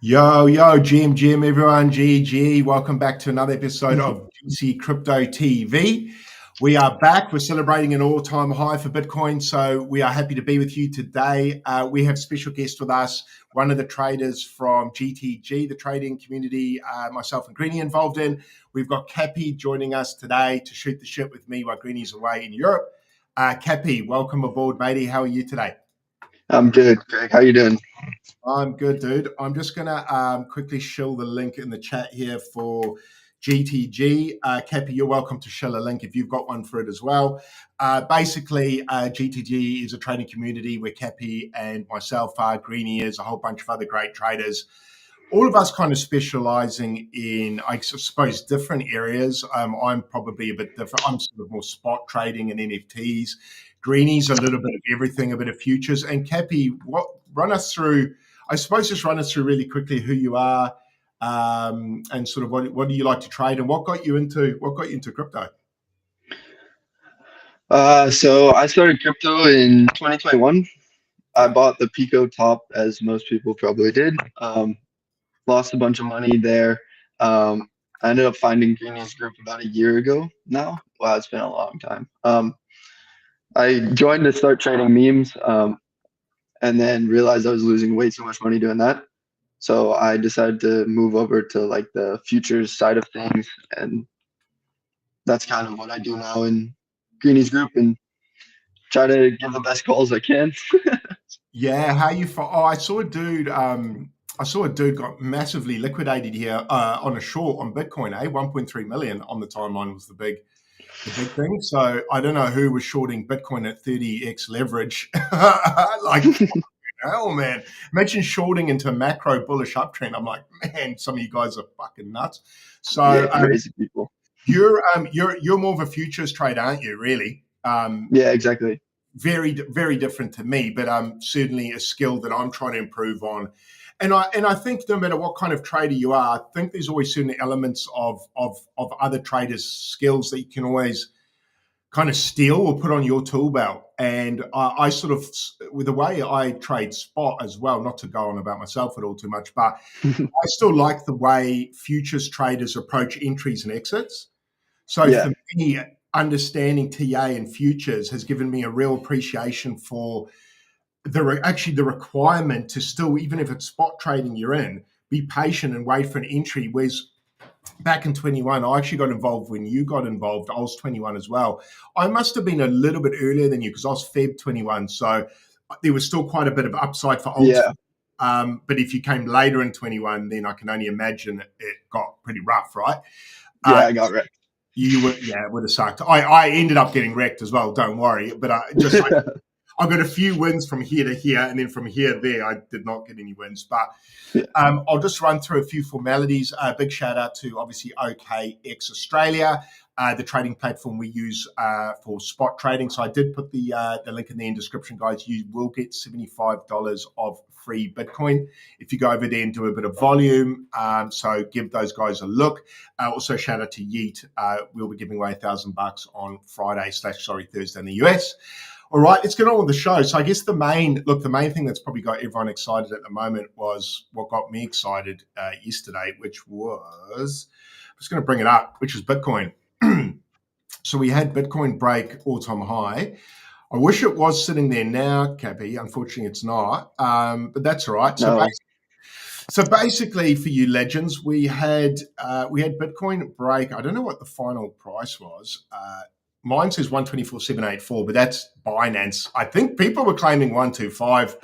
Yo, Jim, everyone, GG. Welcome back to another episode of GC Crypto TV. We are back. We're celebrating an all-time high for Bitcoin, so we are happy to be with you today. We have special guest with us, one of the traders from GTG, the trading community myself and Greenie involved in. We've got Capi joining us today to shoot the shit with me while Greenie's away in Europe. Capi, welcome aboard, matey. How are you today? I'm good, Greg. How you doing? I'm good, dude. I'm just going to quickly shill the link in the chat here for GTG. Capi, you're welcome to shill a link if you've got one for it as well. Basically, GTG is a trading community where Capi and myself are, Greenie is, a whole bunch of other great traders. All of us kind of specializing in, I suppose, different areas. I'm probably a bit different. I'm sort of more spot trading and NFTs. Greenie's a little bit of everything, a bit of futures. And Capi, run us through really quickly who you are, and sort of what do you like to trade, and what got you into crypto? So I started crypto in 2021. I bought the Pico top, as most people probably did. Lost a bunch of money there. I ended up finding Greeny's group about a year ago now. Wow, it's been a long time. I joined to start trading memes, and then realized I was losing way too much money doing that. So I decided to move over to like the futures side of things, and that's kind of what I do now in Greeny's group and try to give the best calls I can. Yeah, how you? I saw a dude. I saw a dude got massively liquidated here on a short on Bitcoin. 1.3 million on the timeline was the big thing. So I don't know who was shorting Bitcoin at 30x leverage. Like, hell, man! Imagine shorting into macro bullish uptrend. I'm like, man, some of you guys are fucking nuts. So Yeah, crazy people. you're more of a futures trader, aren't you? Really? Yeah, exactly. Very, very different to me, but certainly a skill that I'm trying to improve on. And I think no matter what kind of trader you are, I think there's always certain elements of other traders' skills that you can always kind of steal or put on your tool belt. And I sort of, with the way I trade spot as well, not to go on about myself at all too much, but I still like the way futures traders approach entries and exits. So Yeah, for me, understanding TA and futures has given me a real appreciation for the requirement to still, even if it's spot trading you're in, be patient and wait for an entry. Whereas back in 21, I actually got involved when you got involved. I was 21 as well. I must have been a little bit earlier than you because I was Feb 21. So there was still quite a bit of upside for old. yeah, But if you came later in 21, then I can only imagine it got pretty rough, right? yeah. I got wrecked. You would, yeah, it would have sucked. I ended up getting wrecked as well. Don't worry, but I got a few wins from here to here, and then from here to there, I did not get any wins. But Yeah. I'll just run through a few formalities. Big shout out to obviously OKX Australia, the trading platform we use for spot trading. So I did put the link in the description, guys. You will get $75 of free Bitcoin if you go over there and do a bit of volume. So give those guys a look. Also shout out to Yeet. We'll be giving away $1,000 on Thursday in the US. All right, let's get on with the show. So I guess the main thing that's probably got everyone excited at the moment was what got me excited yesterday, which was, I'm just going to bring it up, which is Bitcoin. So we had Bitcoin break all-time high. I wish it was sitting there now, Capi. Unfortunately, it's not, but that's all right. No, So basically, for you legends, we had Bitcoin break. I don't know what the final price was. Mine says 124,784, but that's Binance. I think people were claiming 125.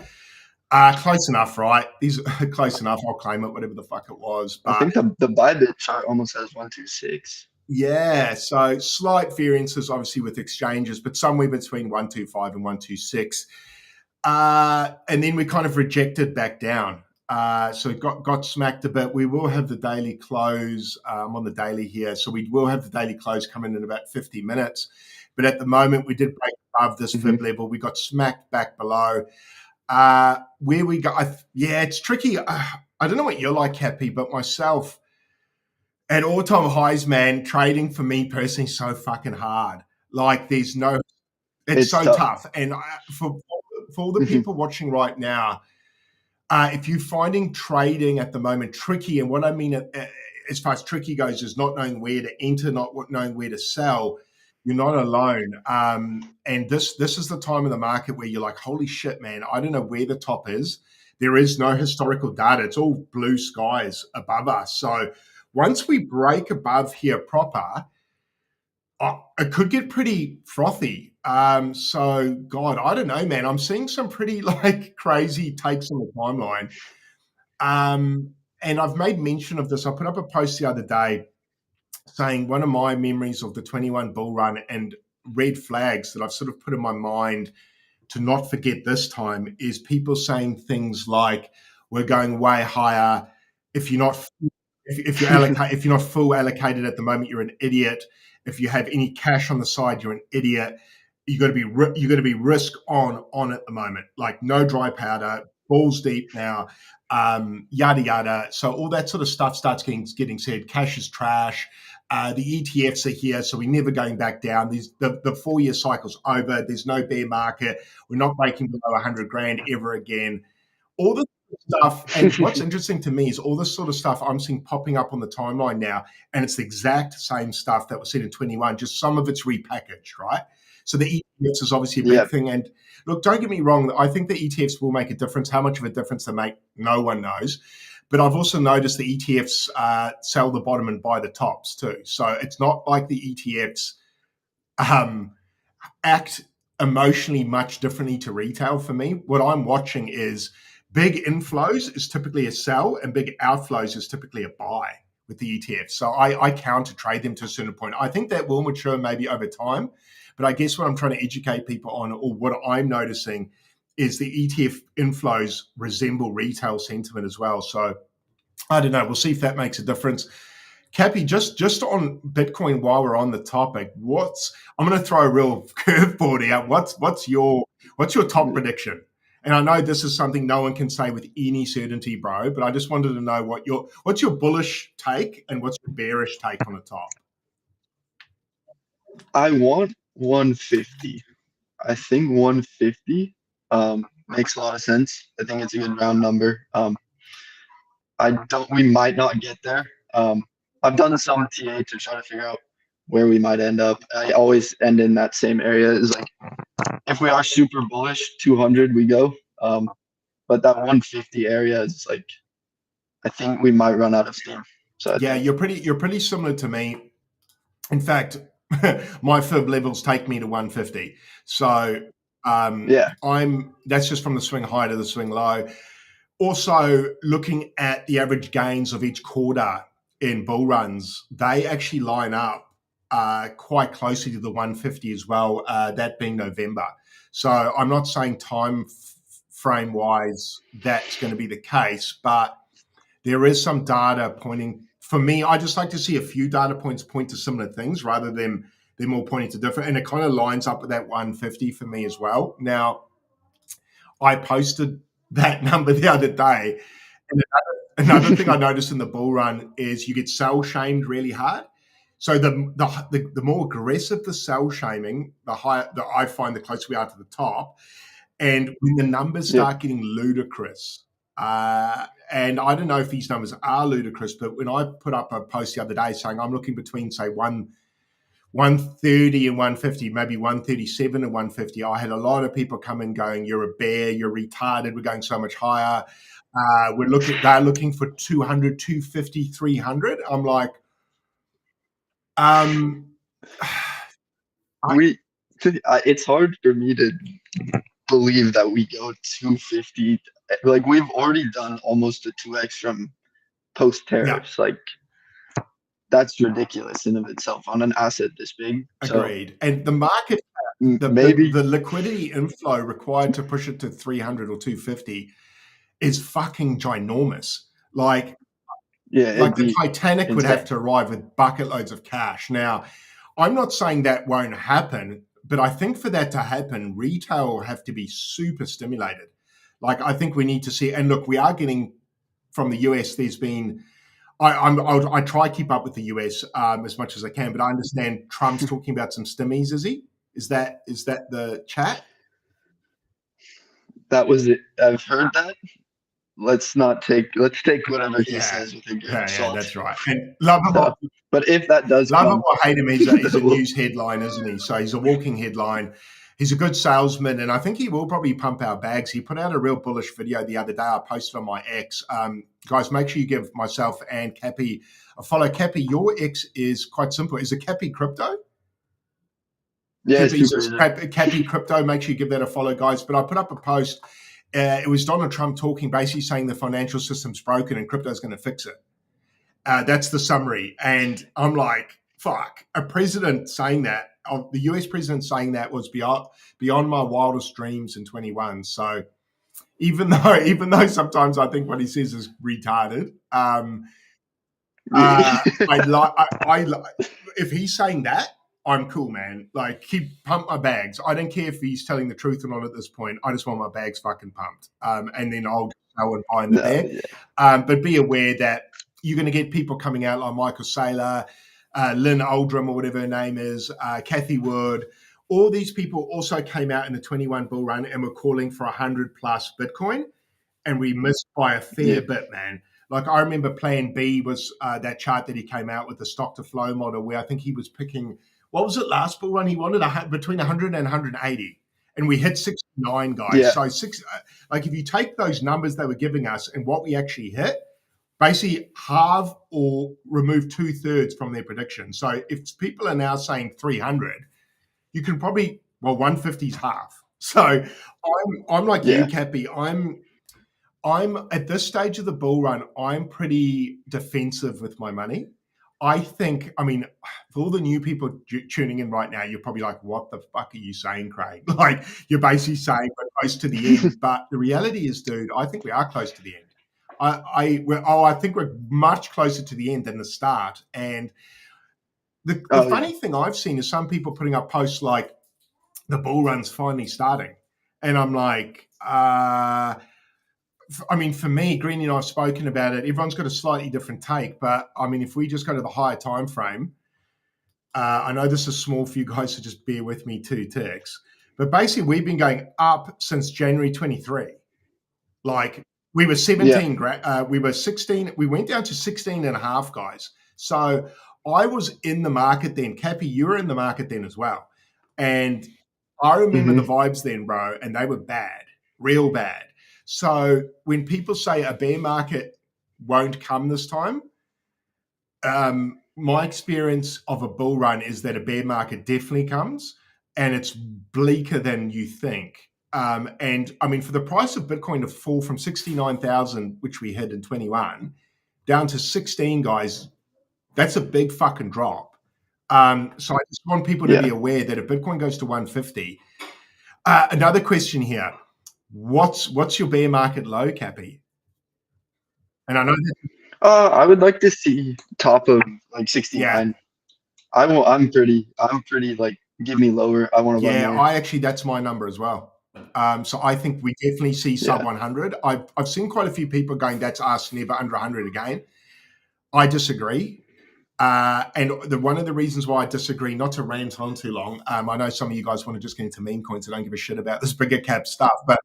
Close enough, right? These are close enough. I'll claim it, whatever the fuck it was. I But think the Bybit chart almost has 126. yeah, so slight variances, obviously, with exchanges, but somewhere between 125 and 126. And then we kind of rejected back down. So it got smacked a bit. We will have the daily close. I'm on the daily here. So we will have the daily close coming in about 50 minutes. But at the moment, we did break above this fib level. We got smacked back below. Where we go, it's tricky. I don't know what you're like, Cappy, but myself, at all-time highs, man, trading for me personally is so fucking hard. Like it's It's so tough. tough. And for all the people watching right now, if you're finding trading at the moment tricky, and what I mean as far as tricky goes is not knowing where to enter, not knowing where to sell, you're not alone. And this is the time of the market where you're like, holy shit, man, I don't know where the top is. There is no historical data. It's all blue skies above us. So once we break above here proper, it could get pretty frothy. So God, I don't know, man. I'm seeing some pretty like crazy takes on the timeline. And I've made mention of this. I put up a post the other day saying one of my memories of the 21 bull run and red flags that I've sort of put in my mind to not forget this time is people saying things like, we're going way higher. If you're not if you're not full allocated at the moment, you're an idiot. If you have any cash on the side, you're an idiot. You got to be risk on at the moment, like no dry powder, balls deep now, yada yada. So all that sort of stuff starts getting said. Cash is trash. The ETFs are here, so we're never going back down. The 4-year cycle's over. There's no bear market. We're not breaking below 100 grand ever again. All the stuff, and what's interesting to me is all this sort of stuff I'm seeing popping up on the timeline now, and it's the exact same stuff that was said in 21, just some of it's repackaged, right? So the ETFs is obviously a big thing. And look, don't get me wrong, I think the ETFs will make a difference. How much of a difference they make, no one knows. But I've also noticed the ETFs sell the bottom and buy the tops too. So it's not like the ETFs act emotionally much differently to retail for me. What I'm watching is big inflows is typically a sell and big outflows is typically a buy with the ETFs. So I counter trade them to a certain point. I think that will mature maybe over time. But I guess what I'm trying to educate people on, or what I'm noticing, is the ETF inflows resemble retail sentiment as well. So I don't know. We'll see if that makes a difference. Capi, just on Bitcoin while we're on the topic, I'm going to throw a real curveball out. What's your top prediction? And I know this is something no one can say with any certainty, bro, but I just wanted to know what's your bullish take and what's your bearish take on the top? I want 150. I think 150 makes a lot of sense. I think it's a good round number. We might not get there. I've done some TA to try to figure out where we might end up. I always end in that same area. It's like, if we are super bullish, 200 we go. But that 150 area is like, I think we might run out of steam. So yeah, you're pretty similar to me. In fact, my fib levels take me to 150. So that's just from the swing high to the swing low. Also, looking at the average gains of each quarter in bull runs, they actually line up quite closely to the 150 as well, that being November. So I'm not saying time frame wise that's going to be the case, but there is some data pointing. For me, I just like to see a few data points point to similar things rather than them all pointing to different. And it kind of lines up with that 150 for me as well. Now, I posted that number the other day. And another thing I noticed in the bull run is you get sell shamed really hard. So the more aggressive the sell shaming, the higher I find the closer we are to the top. And when the numbers start getting ludicrous, and I don't know if these numbers are ludicrous, but when I put up a post the other day saying I'm looking between, say, 130 and 150, maybe 137 and 150, I had a lot of people come in going, you're a bear, you're retarded, we're going so much higher. They're looking for 200, 250, 300. I'm like, it's hard for me to believe that we go 250. Like, we've already done almost a 2x from post tariffs. Like, that's ridiculous in of itself on an asset this big. Agreed. So, and the market, the liquidity inflow required to push it to 300 or 250 is fucking ginormous. Like the Titanic would have to arrive with bucket loads of cash. Now, I'm not saying that won't happen, but I think for that to happen, retail will have to be super stimulated. Like, I think we need to see, and look, we are getting from the US, there's been, I try to keep up with the US as much as I can, but I understand Trump's talking about some stimmies, is he? Is that the chat? That was it. I've heard that. let's take whatever he says with a grain of salt. That's right. And love him, So, but if that does love him come, or hate him, he's a news headline, isn't he? So he's a walking headline. He's a good salesman, and I think he will probably pump our bags. He put out a real bullish video the other day. I posted on my X. Guys, make sure you give myself and Capi a follow. Capi, your X is quite simple. Is it Capi Crypto? Yeah, Capi Crypto. Make sure you give that a follow, guys. But I put up a post. It was Donald Trump talking, basically saying the financial system's broken and crypto is going to fix it. That's the summary. And I'm like, fuck, a president saying that, the US president saying that was beyond my wildest dreams in 21. So even though sometimes I think what he says is retarded, if he's saying that, I'm cool, man. Like, pump my bags. I don't care if he's telling the truth or not at this point. I just want my bags fucking pumped. And then I'll go and buy in the bag. Yeah. But be aware that you're going to get people coming out like Michael Saylor, Lynn Oldham, or whatever her name is, Kathy Wood. All these people also came out in the 21 bull run and were calling for 100 plus Bitcoin. And we missed by a fair bit, man. Like, I remember Plan B was that chart that he came out with, the stock to flow model, where I think he was picking, what was it, last bull run? He wanted between 100 and 180. And we hit 69, guys. Yeah. So like, if you take those numbers they were giving us and what we actually hit, basically halve or remove 2/3 from their prediction. So if people are now saying 300, you can probably, 150 is half. So I'm like you, Capi. I'm at this stage of the bull run, I'm pretty defensive with my money. I think, for all the new people tuning in right now, you're probably like, what the fuck are you saying, Craig? Like, you're basically saying we're close to the end. But the reality is, dude, I think we are close to the end. I think we're much closer to the end than the start. And the funny thing I've seen is some people putting up posts like, the bull run's finally starting. And I'm like, for me, Greeny and I have spoken about it. Everyone's got a slightly different take, but if we just go to the higher time frame, I know this is small for you guys, so just bear with me 2 ticks. But basically, we've been going up since January 23. Like, we were 17, we were 16. We went down to 16 and a half, guys. So I was in the market then. Capi, you were in the market then as well. And I remember the vibes then, bro, and they were bad, real bad. So when people say a bear market won't come this time, my experience of a bull run is that a bear market definitely comes, and it's bleaker than you think. And for the price of Bitcoin to fall from 69,000, which we hit in 21, down to 16, guys, that's a big fucking drop. So I just want people to be aware that if Bitcoin goes to 150, another question here. What's your bear market low, Capi? And I know that I would like to see top of like 69. Yeah. I'm pretty like, give me lower. I want to run there. I actually, that's my number as well. So I think we definitely see sub 100. I've seen quite a few people going, that's us, never under 100 again. I disagree. And one of the reasons why I disagree, not to rant on too long, I know some of you guys want to just get into meme coins and don't give a shit about this bigger cap stuff, but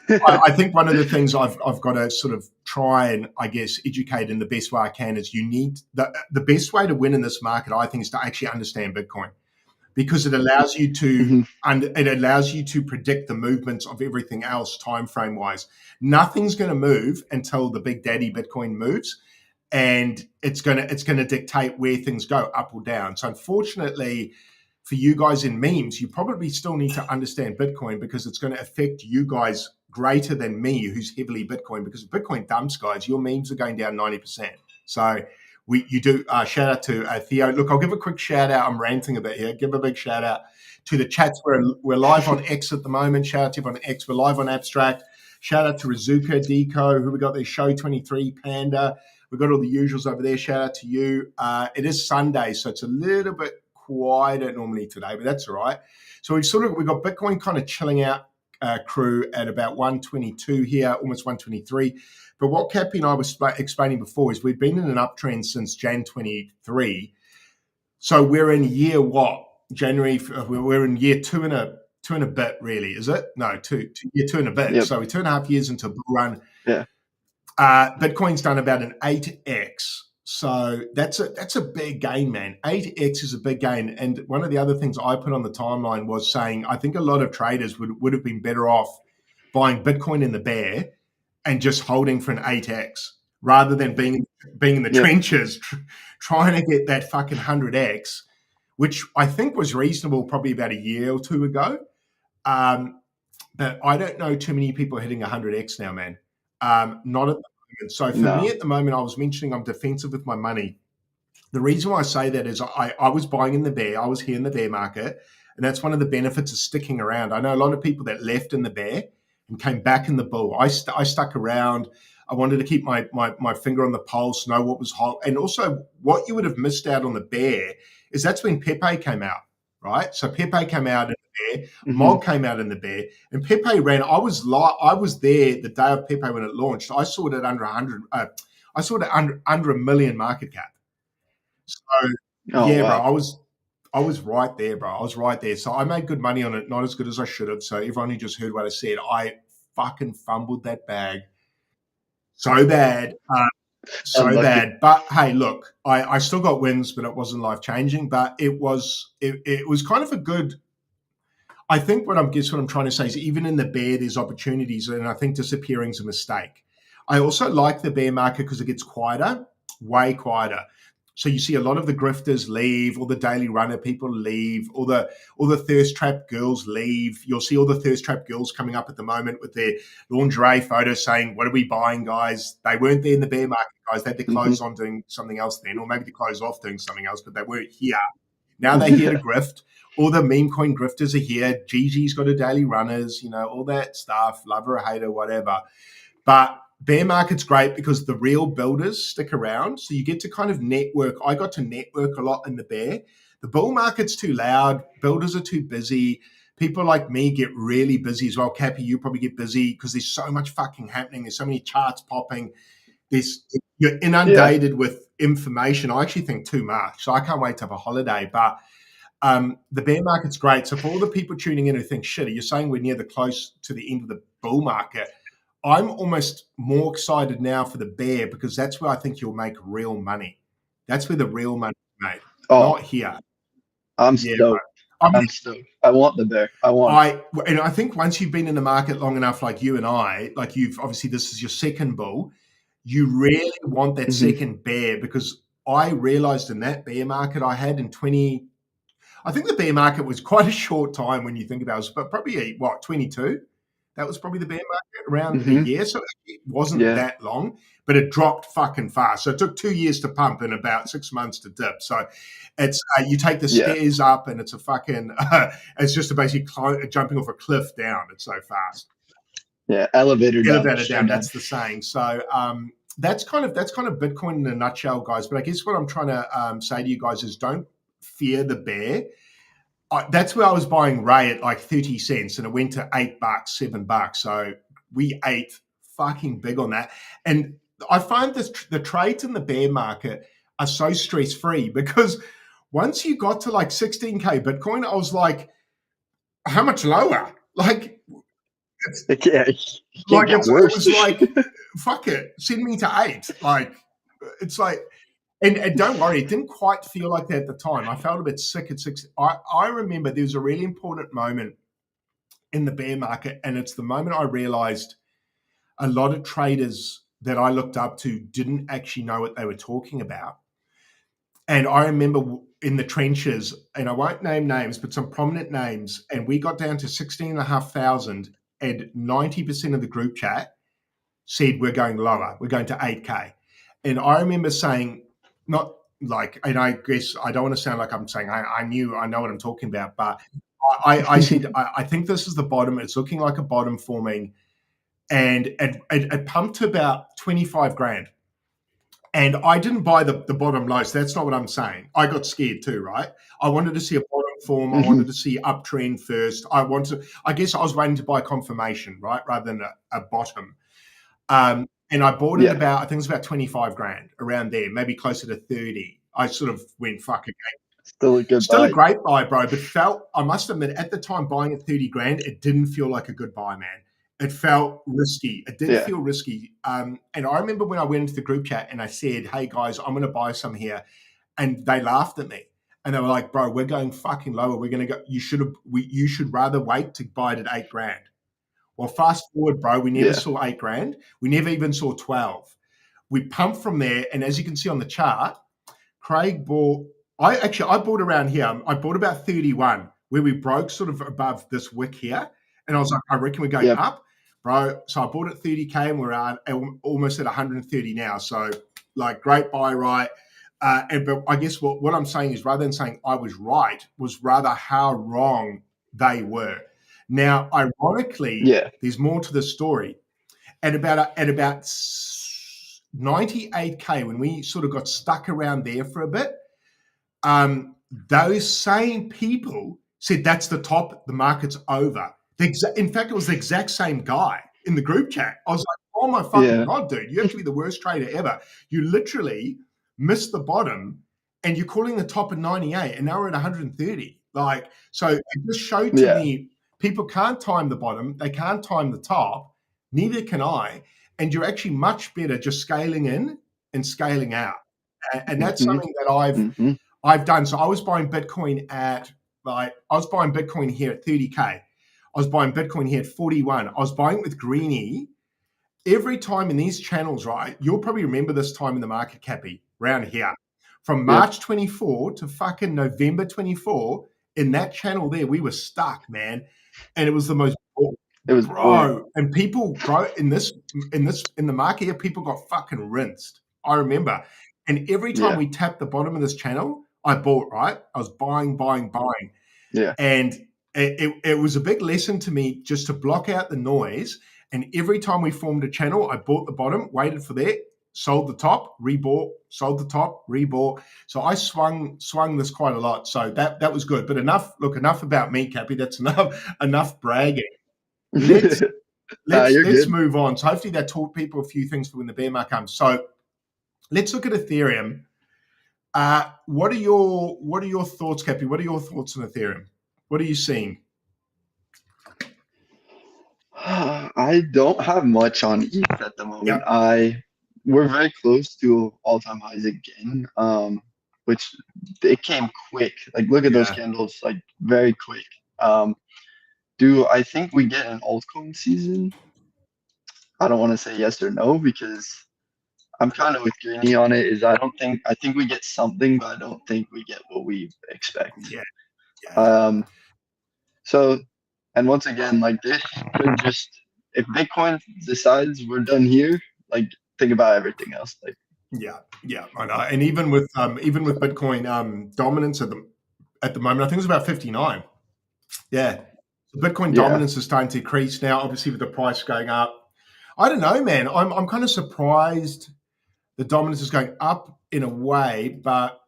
I think one of the things I've got to sort of try and, I guess, educate in the best way I can is you need the best way to win in this market, I think, is to actually understand Bitcoin, because it allows you to predict the movements of everything else time frame wise. Nothing's going to move until the big daddy Bitcoin moves, and it's going to dictate where things go, up or down. So unfortunately, for you guys in memes, you probably still need to understand Bitcoin, because it's going to affect you guys greater than me, who's heavily Bitcoin, because if Bitcoin dumps, guys, your memes are going down 90%. So you do shout out to Theo. Look, I'll give a quick shout out. I'm ranting a bit here. Give a big shout out to the chats. We're live on X at the moment. Shout out to everyone on X. We're live on Abstract. Shout out to Rizuka, Deco, who we got there, Show 23, Panda. We've got all the usuals over there. Shout out to you. It is Sunday, so it's a little bit quieter normally today, but that's all right. So we've got Bitcoin kind of chilling out, crew at about 122 here, almost 123. But what Capi and I was explaining before is we've been in an uptrend since Jan 23. So we're in year what? January. We're in year two and a bit, really, is it? No, year two and a bit. Yep. So we're 2.5 years into a bull run. Yeah. Bitcoin's done about an 8x. So that's a big gain, man. 8x is a big gain. And one of the other things I put on the timeline was saying I think a lot of traders would have been better off buying Bitcoin in the bear and just holding for an 8x rather than being in the trenches trying to get that fucking 100x, which I think was reasonable probably about a year or two ago. But I don't know too many people hitting 100x now, man. Not at the moment. So for me at the moment, I was mentioning I'm defensive with my money. The reason why I say that is I was buying in the bear. I was here in the bear market. And that's one of the benefits of sticking around. I know a lot of people that left in the bear and came back in the bull. I stuck around. I wanted to keep my finger on the pulse, know what was hot. And also what you would have missed out on the bear is that's when Pepe came out, right? So Pepe came out in the bear, Mog came out in the bear, and Pepe ran. I was there the day of Pepe when it launched. I saw it at under 100. I saw it at under $1 million market cap. So bro, I was right there, bro. I was right there. So I made good money on it, not as good as I should have. So everyone who just heard what I said, I fucking fumbled that bag so bad. But hey, look, I still got wins, but it wasn't life changing. But it was kind of a good. I think what I'm trying to say is even in the bear, there's opportunities, and I think disappearing is a mistake. I also like the bear market because it gets quieter, way quieter. So you see a lot of the grifters leave, all the daily runner people leave, all the thirst trap girls leave. You'll see all the thirst trap girls coming up at the moment with their lingerie photos saying, "What are we buying, guys?" They weren't there in the bear market, guys. They had their clothes on doing something else then, or maybe the clothes off doing something else, but they weren't here. Now they're here to grift. All the meme coin grifters are here. Gigi's got a daily runners, all that stuff, lover or hater, whatever. But bear market's great because the real builders stick around. So you get to kind of network. I got to network a lot in the bear. The bull market's too loud. Builders are too busy. People like me get really busy as well. Capi, you probably get busy because there's so much fucking happening. There's so many charts popping. You're inundated with information. I actually think too much. So I can't wait to have a holiday. But the bear market's great. So for all the people tuning in who think, shit, you're saying we're near the close to the end of the bull market, I'm almost more excited now for the bear because that's where I think you'll make real money. That's where the real money is made, not here. I'm stoked. I'm stoked. I want the bear. And I think once you've been in the market long enough, like you and I, like you've obviously this is your second bull, you really want that second bear because I realized in that bear market I had in I think the bear market was quite a short time when you think about it, but probably 22. That was probably the bear market around a year. So it wasn't that long, but it dropped fucking fast. So it took 2 years to pump and about 6 months to dip. So it's you take the stairs up and it's a fucking it's just basically jumping off a cliff down. It's so fast. Yeah, elevator down. That's the saying. So that's kind of Bitcoin in a nutshell, guys. But I guess what I'm trying to say to you guys is don't fear the bear. That's where I was buying Ray at like 30 cents and it went to $8, $7. So we ate fucking big on that. And I find the trades in the bear market are so stress-free because once you got to like 16K Bitcoin, I was like, how much lower? Like, it was like, fuck it, send me to 8. Like, it's like, and don't worry, it didn't quite feel like that at the time. I felt a bit sick at 6. I remember there was a really important moment in the bear market, and it's the moment I realized a lot of traders that I looked up to didn't actually know what they were talking about. And I remember in the trenches, and I won't name names, but some prominent names, and we got down to 16,500, and 90% of the group chat said we're going lower, we're going to 8K. And I remember saying, not like, and I guess I don't want to sound like I'm saying I know what I'm talking about, but I said, I think this is the bottom. It's looking like a bottom forming. And it pumped to about 25 grand. And I didn't buy the bottom low. So that's not what I'm saying. I got scared too, right? I wanted to see a bottom form. I wanted to see uptrend first. I guess I was waiting to buy confirmation, right? Rather than a bottom. And I bought it about, I think it was about 25 grand around there, maybe closer to 30. I sort of went, fuck again. Still a good Still buy. A great buy, bro. But I must admit, at the time buying at 30 grand, it didn't feel like a good buy, man. It felt risky. It did Yeah. feel risky. And I remember when I went into the group chat and I said, "Hey guys, I'm going to buy some here," and they laughed at me. And they were like, "Bro, we're going fucking lower. We're going to go. You should rather wait to buy it at $8,000." Well, fast forward, bro. We never Yeah. saw $8,000. We never even saw 12. We pumped from there, and as you can see on the chart, Craig bought. I bought around here. I bought about 31, where we broke sort of above this wick here, and I was like, I reckon we're going Yep. up, bro. So I bought at 30K, and we're at almost at 130 now. So like, great buy, right? But I guess what I'm saying is, rather than saying I was right, was rather how wrong they were. Now, ironically, Yeah. there's more to the story. At about 98K, when we sort of got stuck around there for a bit, those same people said that's the top, the market's over. In fact, it was the exact same guy in the group chat. I was like, oh my fucking God, dude, you have to be the worst trader ever. You literally missed the bottom and you're calling the top at 98 and now we're at 130. Like, so it just showed to me people can't time the bottom, they can't time the top, neither can I. And you're actually much better just scaling in and scaling out. And that's something that I've done. So I was buying Bitcoin here at 30K. I was buying Bitcoin here at 41. I was buying it with Greenie every time in these channels, right? You'll probably remember this time in the market, Capi, around here. From March 24 to fucking November 24, in that channel there, we were stuck, man. And it was the most It was bro. And people, bro, in the market here, people got fucking rinsed. I remember. And every time we tapped the bottom of this channel, I bought, right? I was buying. Yeah. And it was a big lesson to me just to block out the noise. And every time we formed a channel, I bought the bottom, waited for that, sold the top, rebought, sold the top, rebought. So I swung this quite a lot. So that was good. But enough about me, Cappy. That's enough bragging. Let's move on. So hopefully that taught people a few things for when the bear market comes. So let's look at Ethereum. What are your thoughts, Cappy? What are your thoughts on Ethereum? What are you seeing? I don't have much on ETH at the moment. We're very close to all-time highs again, which it came quick. Like, look at those candles, like very quick. Do I think we get an altcoin season? I don't want to say yes or no because I'm kind of with Greeny on it. I think we get something, but I don't think we get what we expect. So, and once again, like, this could just, if Bitcoin decides we're done here, like, think about everything else. Like, I know. And even with Bitcoin dominance at the moment, I think it's about 59. Bitcoin dominance is starting to increase now, obviously with the price going up. I don't know, man. I'm kind of surprised the dominance is going up in a way, but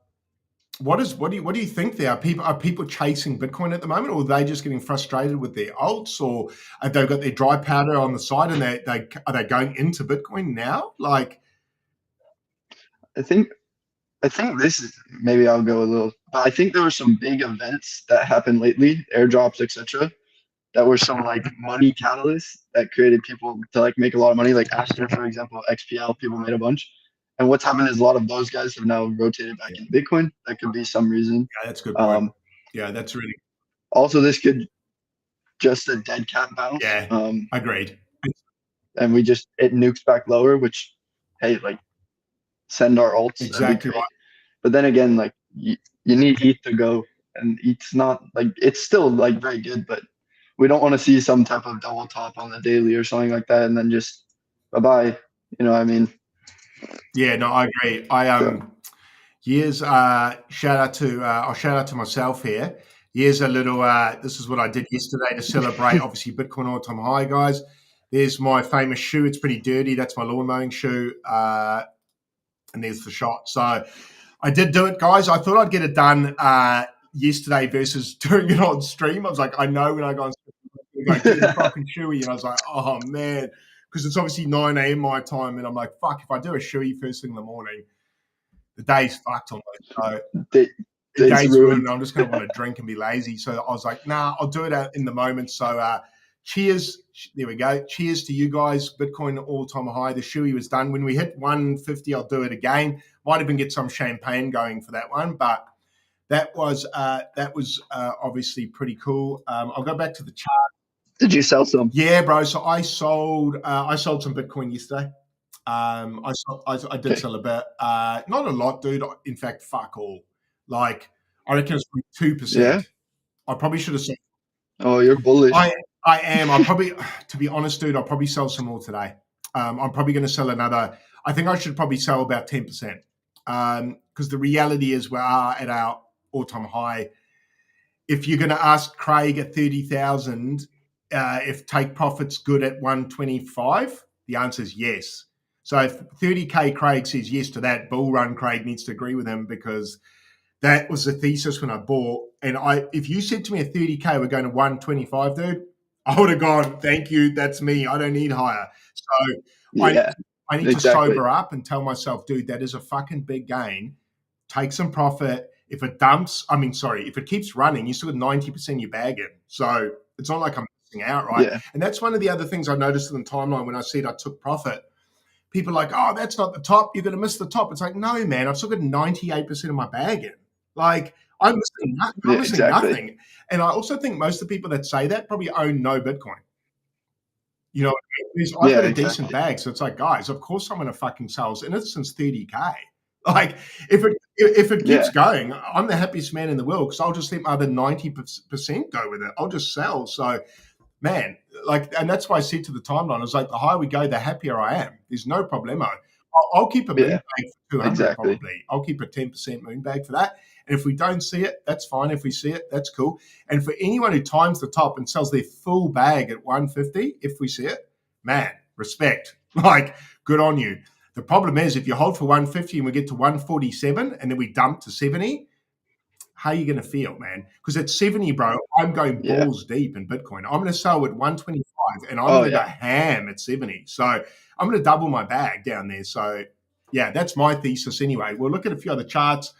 what do you think there? Are people chasing Bitcoin at the moment, or are they just getting frustrated with their alts, or have they got their dry powder on the side and are they going into Bitcoin now? Like, I think this is, maybe I'll go a little, but I think there were some big events that happened lately, airdrops, etc., that were some like money catalysts that created people to like make a lot of money. Like Aster, for example, XPL, people made a bunch. And what's happened is a lot of those guys have now rotated back into Bitcoin. That could be some reason. Yeah, that's a good point. That's really. Also, this could just a dead cat bounce. Yeah, agreed. And it nukes back lower, which, hey, like, send our alts. Exactly right. But then again, like, you need ETH to go, and ETH's not like, it's still like very good, but we don't want to see some type of double top on the daily or something like that, and then just bye-bye. You know what I mean? Yeah, no, I agree. Shout out to myself here. Here's a little, this is what I did yesterday to celebrate, obviously, Bitcoin all-time high, guys. There's my famous shoe. It's pretty dirty. That's my lawn mowing shoe. And there's the shot. So I did do it, guys. I thought I'd get it done yesterday versus doing it on stream. I was like, I know when I go on stream, I'm going to the fucking shoey. And I was like, oh, man. Because it's obviously 9 a.m. my time. And I'm like, fuck, if I do a shoey first thing in the morning, the day's fucked almost. So the day's ruined. I'm just going to want to drink and be lazy. So I was like, nah, I'll do it in the moment. So cheers. There we go. Cheers to you guys. Bitcoin all-time high. The shoey was done. When we hit 150, I'll do it again. Might even get some champagne going for that one, but that was obviously pretty cool. I'll go back to the chart. Did you sell some? Yeah, bro. So I sold some Bitcoin yesterday. I did sell a bit. Not a lot, dude. In fact, fuck all. Like, I reckon it's 2%. Yeah. I probably should have sold. Oh, you're bullish. I am. I probably, to be honest, dude, I'll probably sell some more today. I'm probably going to sell another. I think I should probably sell about 10%. Because the reality is we are at our all-time high. If you're going to ask Craig at 30,000, if take profit's good at 125, the answer is yes. So if 30K Craig says yes to that, bull run Craig needs to agree with him, because that was the thesis when I bought. And if you said to me at 30K we're going to 125, dude, I would have gone, thank you, that's me. I don't need higher. So Yeah, I need to sober up and tell myself, dude, that is a fucking big gain. Take some profit. If it if it keeps running, you still got 90% of your bag in. So it's not like I'm missing out, right? Yeah. And that's one of the other things I noticed in the timeline when I said I took profit. People are like, oh, that's not the top. You're going to miss the top. It's like, no, man, I've still got 98% of my bag in. Like, I'm missing nothing. And I also think most of the people that say that probably own no Bitcoin. You know, I've got a decent bag. So it's like, guys, of course I'm going to fucking sell. And it's since 30K. Like, if it keeps going, I'm the happiest man in the world, because I'll just let my other 90% go with it. I'll just sell. So, man, like, and that's why I said to the timeline, I was like, the higher we go, the happier I am. There's no problemo. I'll keep a moon bag for 200 probably. I'll keep a 10% moon bag for that. And if we don't see it, that's fine. If we see it, that's cool. And for anyone who times the top and sells their full bag at 150, if we see it, man, respect. Like, good on you. The problem is, if you hold for 150 and we get to 147 and then we dump to 70, how are you going to feel, man? Because at 70, bro, I'm going balls deep in Bitcoin. I'm going to sell at 125 and I'm going to go ham at 70. So I'm going to double my bag down there. So, yeah, that's my thesis anyway. We'll look at a few other charts.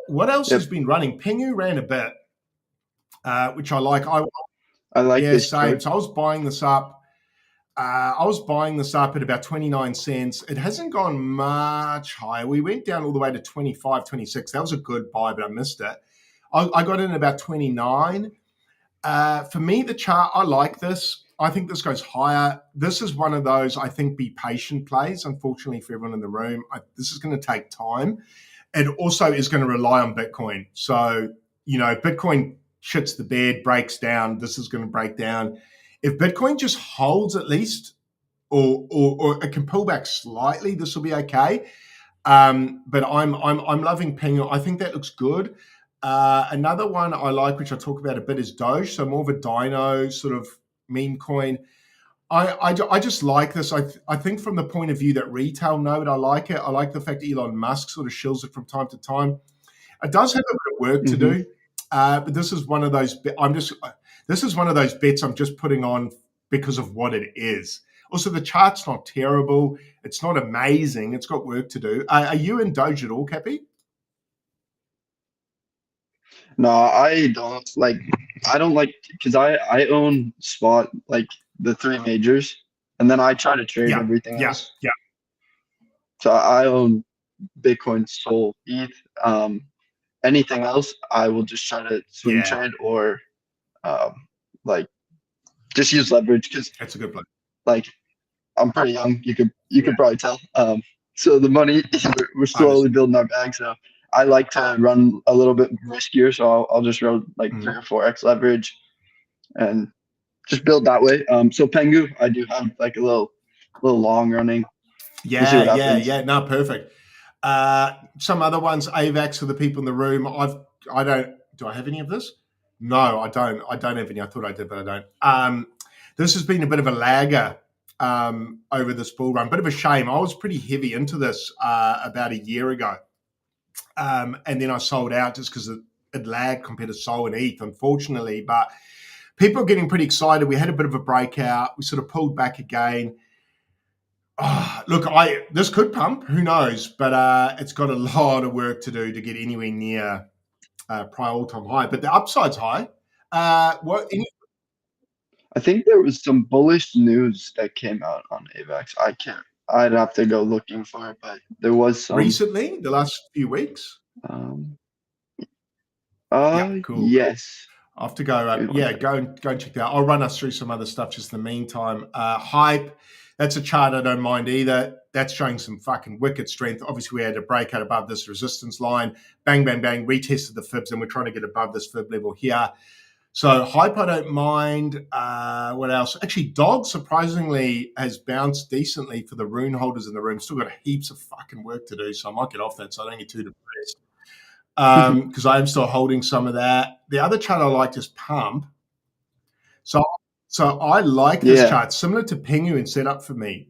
What else has been running? Pengu ran a bit, which I like. I like this. Same. So I was buying this up. At about 29 cents. It hasn't gone much higher. We went down all the way to 25, 26. That was a good buy, but I missed it. I got in at about 29. For me, the chart, I like this. I think this goes higher. This is one of those, I think, be patient plays. Unfortunately for everyone in the room, this is going to take time. It also is going to rely on Bitcoin. So, Bitcoin shits the bed, breaks down. This is going to break down. If Bitcoin just holds at least, or it can pull back slightly, this will be okay. But I'm loving Pengu. I think that looks good. Another one I like, which I talk about a bit, is Doge. So more of a dino sort of meme coin. I just like this. I think from the point of view that retail know it, I like it. I like the fact that Elon Musk sort of shills it from time to time. It does have a bit of work to do, but this is one of those. This is one of those bets I'm just putting on because of what it is. Also, the chart's not terrible. It's not amazing. It's got work to do. Are you in Doge at all, Capi? No, I don't like. I don't like, because I own spot, like the three majors, and then I try to trade everything else. Yeah. So I own Bitcoin, Sol, ETH. Anything else, I will just try to swing trade or like just use leverage, because that's a good plan. Like, I'm pretty young. You could probably tell. So the money, we're slowly building our bag. So I like to run a little bit riskier. So I'll just run like 3 or 4x leverage and just build that way. So Pengu, I do have like a little long running. Yeah. No, perfect. Some other ones, AVAX for the people in the room. Do I have any of this? No, I don't. I don't have any. I thought I did, but I don't. This has been a bit of a lagger over this bull run. Bit of a shame. I was pretty heavy into this about a year ago. And then I sold out just because it lagged compared to Sol and ETH, unfortunately. But people are getting pretty excited. We had a bit of a breakout. We sort of pulled back again. Look, this could pump. Who knows? But it's got a lot of work to do to get anywhere near prior all-time high. But the upside's high. I think there was some bullish news that came out on AVAX. I can't. I'd have to go looking for it, but there was some. Recently, the last few weeks. Um, Yeah, cool. yes. I have to go. Give me one Yeah, second. go and check that out. I'll run us through some other stuff just in the meantime. Hype. That's a chart I don't mind either. That's showing some fucking wicked strength. Obviously, we had a breakout above this resistance line. Bang, bang, bang. Retested the fibs, and we're trying to get above this fib level here. So hype, I don't mind. What else? Actually, dog surprisingly has bounced decently for the rune holders in the room. Still got heaps of fucking work to do, so I might get off that. So I don't get too depressed because I am still holding some of that. The other chart I liked is pump. So I like this Yeah. chart, similar to Pingu in setup for me.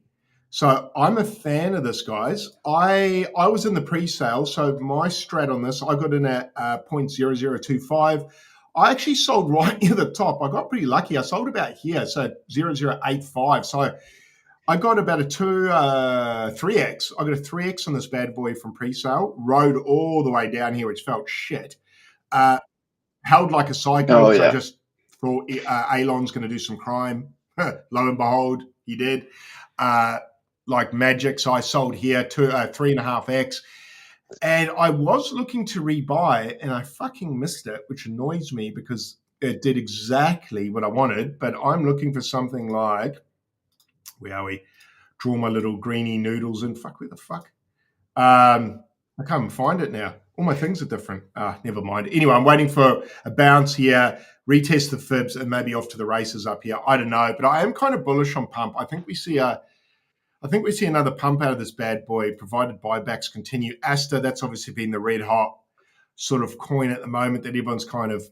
So I'm a fan of this, guys. I was in the pre-sale, so my strat on this, I got in at 0.0025. I actually sold right near the top. I got pretty lucky. I sold about here, so 0.085. So I got about a 3x. I got a 3x on this bad boy from pre-sale. Rode all the way down here, which felt shit. Held like a psycho Oh because I yeah. just thought Elon's going to do some crime. Lo and behold, he did. Like magic. So I sold here 3.5x. And I was looking to rebuy and I fucking missed it, which annoys me because it did exactly what I wanted. But I'm looking for something like, where are we? Draw my little greeny noodles in. Fuck, where the fuck? I can't even find it now. All my things are different. Never mind. Anyway, I'm waiting for a bounce here, retest the fibs, and maybe off to the races up here. I don't know, but I am kind of bullish on pump. I think we see another pump out of this bad boy, provided buybacks continue. Asta, that's obviously been the red hot sort of coin at the moment that everyone's kind of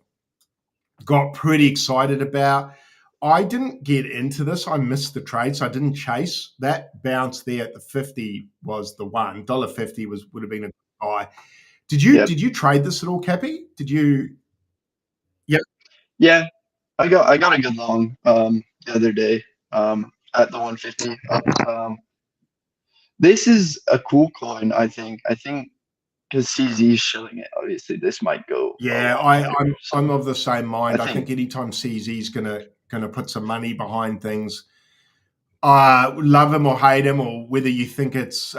got pretty excited about. I didn't get into this. I missed the trade, so I didn't chase. That bounce there at the 50 was the one. $1.50 would have been a buy. Did you trade this at all, Cappy? Did you? Yep. Yeah. I got a good long the other day at the 150. This is a cool coin, I think. I think because CZ is shilling it, obviously this might go a Yeah, lot higher. I'm of the same mind. I think think anytime CZ's gonna put some money behind things, love him or hate him, or whether you think it's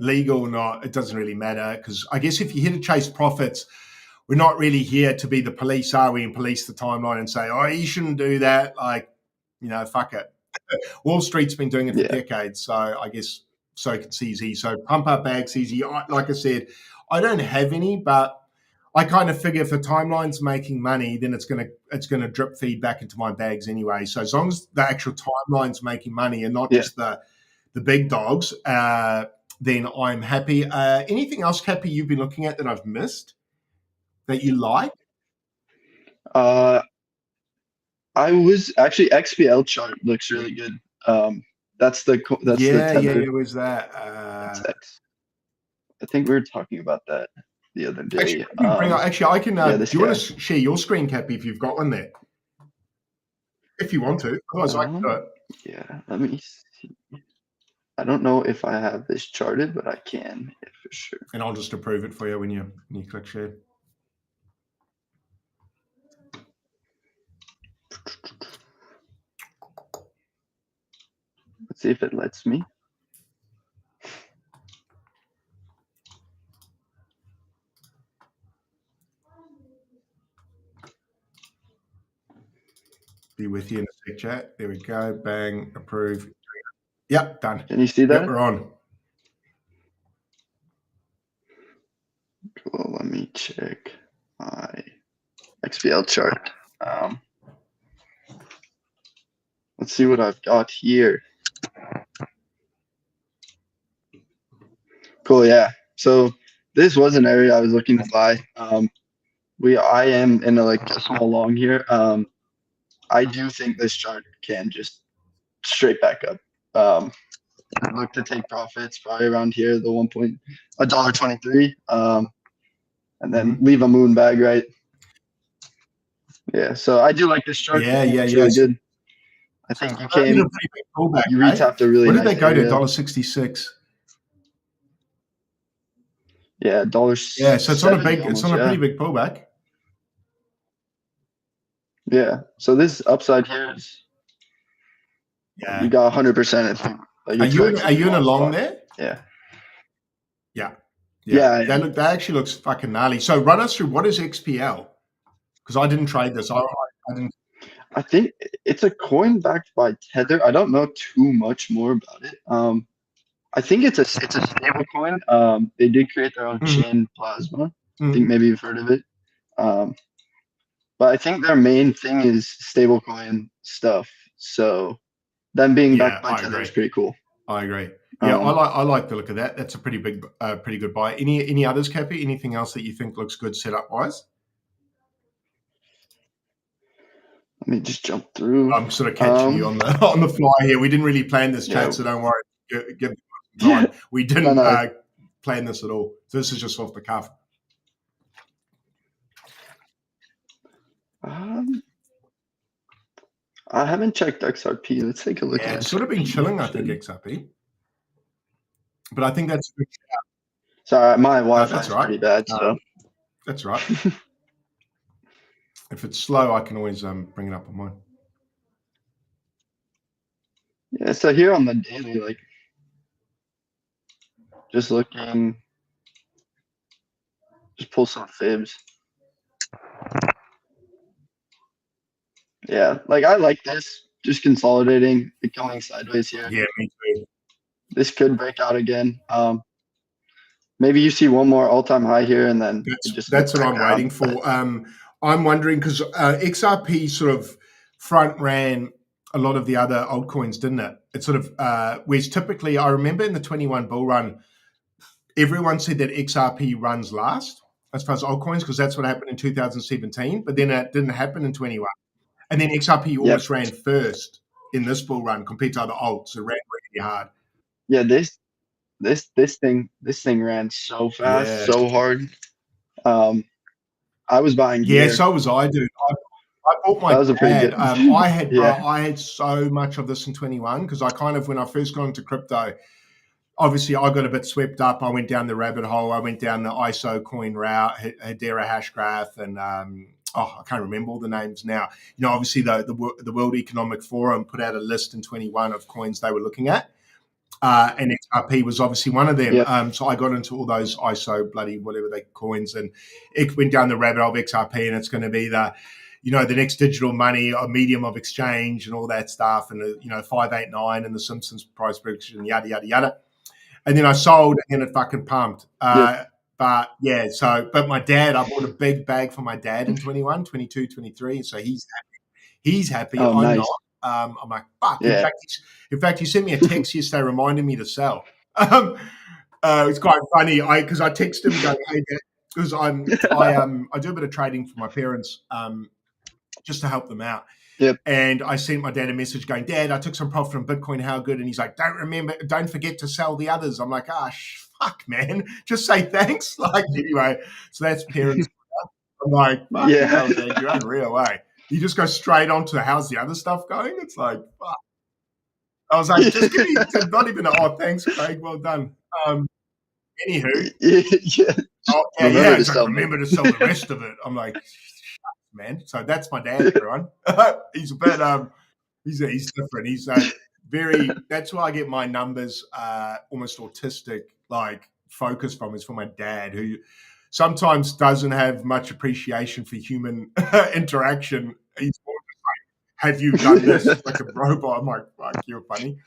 legal or not, it doesn't really matter. Because I guess if you're here to chase profits, we're not really here to be the police, are we? And police the timeline and say, oh, you shouldn't do that. Like, fuck it. Wall Street's been doing it for decades, so I guess so can CZ. So pump up bag CZ. Like I said, I don't have any, but I kind of figure if a timeline's making money, then it's gonna drip feed back into my bags anyway. So as long as the actual timeline's making money and not just the big dogs, then I'm happy. Anything else, Cappy, you've been looking at that I've missed that you like? I was actually XPL chart looks really good. That's the tether. Where's that? That's X. I think we were talking about that the other day. Actually, I can. Do you want guy. to share your screen, Cappy, if you've got one there? If you want to, otherwise I can do it. Yeah, let me see. I don't know if I have this charted, but I can for sure. And I'll just approve it for you when you click share. Let's see if it lets me. Be with you in a sec, chat. There we go. Bang, approve. Yep, done. Can you see that? Yep, we're on. Well, let me check my XPL chart. Let's see what I've got here. Cool, yeah. So this was an area I was looking to buy. I am in a small long here. I do think this chart can just straight back up. Look to take profits probably around here, the $1.23, and then leave a moon bag, right? Yeah, so I do like this chart. It's really good. I think you came. You retapped a really. What did nice they go area. to? $1.66. Yeah, $1. Yeah, so it's on a pretty big pullback. Yeah. So this upside here is you Yeah. got 100%. I think like Are it's you actually in a one long spot. there? Yeah. Yeah. Yeah. Yeah. I am. That actually looks fucking gnarly. So run us through what is XPL? Because I didn't trade this. I didn't. I think it's a coin backed by Tether. I don't know too much more about it. I think it's a stable coin. They did create their own Mhm, chain Plasma. I think mhm. maybe you've heard of it. Um, but I think their main thing is stablecoin stuff. So them being backed Yeah, by I Tether agree. is pretty cool. I agree. Yeah, Um, I like the look of that. That's a pretty good buy. Any others, Cappy? Anything else that you think looks good setup wise? Let me just jump through. I'm sort of catching you Um, on the on the fly here. We didn't really plan this yeah, chat, so don't worry. Give me some yeah, time. We no, didn't no. plan this at all. So this is just off the cuff. Um, I haven't checked XRP. Let's take a look Yeah, at it's sort of been XRP chilling, I think, actually. XRP. But I think that's Sorry, my Wi-Fi that's is right. pretty bad, so That's right. If it's slow, I can always bring it up on mine. yeah. So here on the daily, like just looking, just pull some fibs. Yeah, like I like this. Just consolidating, it going sideways here. Yeah, me too. This could break out again. Maybe you see one more all-time high here, and then it just look That's what back I'm down. waiting But for. I'm wondering because XRP sort of front ran a lot of the other altcoins, didn't it? It sort of whereas typically I remember in the 21 bull run, everyone said that XRP runs last as far as altcoins because that's what happened in 2017, but then it didn't happen in 21, and then XRP yep, almost ran first in this bull run compared to other alts. It ran really hard. yeah, this thing ran so fast, Yeah, so hard. Um, I was buying yeah. gear. So was I, dude. I bought my That was a pretty dad. good. I had, bro, Yeah, I had so much of this in 21 because I kind of, when I first got into crypto, obviously I got a bit swept up. I went down the rabbit hole. I went down the ISO coin route, Hedera Hashgraph, and I can't remember all the names now. You know, obviously the World Economic Forum put out a list in 21 of coins they were looking at. And XRP was obviously one of them. yep, So I got into all those ISO bloody whatever they coins, and it went down the rabbit hole of XRP, and it's going to be the next digital money, a medium of exchange, and all that stuff, and 589 and the Simpsons price prediction, yada yada yada. And then I sold, and then it fucking pumped. yep. But yeah, but my dad, I bought a big bag for my dad in 21, 22, 23. So he's happy. Oh, I'm not. nice. I'm like, fuck. Yeah, In fact, he sent me a text yesterday reminding me to sell. It's quite funny. Because I text him going, hey, Dad, because I do a bit of trading for my parents, just to help them out. yep. And I sent my dad a message going, Dad, I took some profit from Bitcoin. How good? And he's like, don't forget to sell the others. I'm like, fuck, man. Just say thanks. Like, anyway, so that's parents. I'm like, fucking Yeah, hell, Dad, you're unreal, eh? You just go straight on to how's the other stuff going? It's like, fuck. I was like, just give me, not even, thanks, Craig, well done. Um, Anywho, yeah. oh, yeah. Remember to He's like, sell me. remember to sell the rest of it. I'm like, man. So that's my dad, everyone. He's a bit, he's different. He's very, that's why I get my numbers almost autistic, like focus from, is for my dad, who sometimes doesn't have much appreciation for human interaction. He's more have you done this like a robot? I'm like, fuck, you're funny.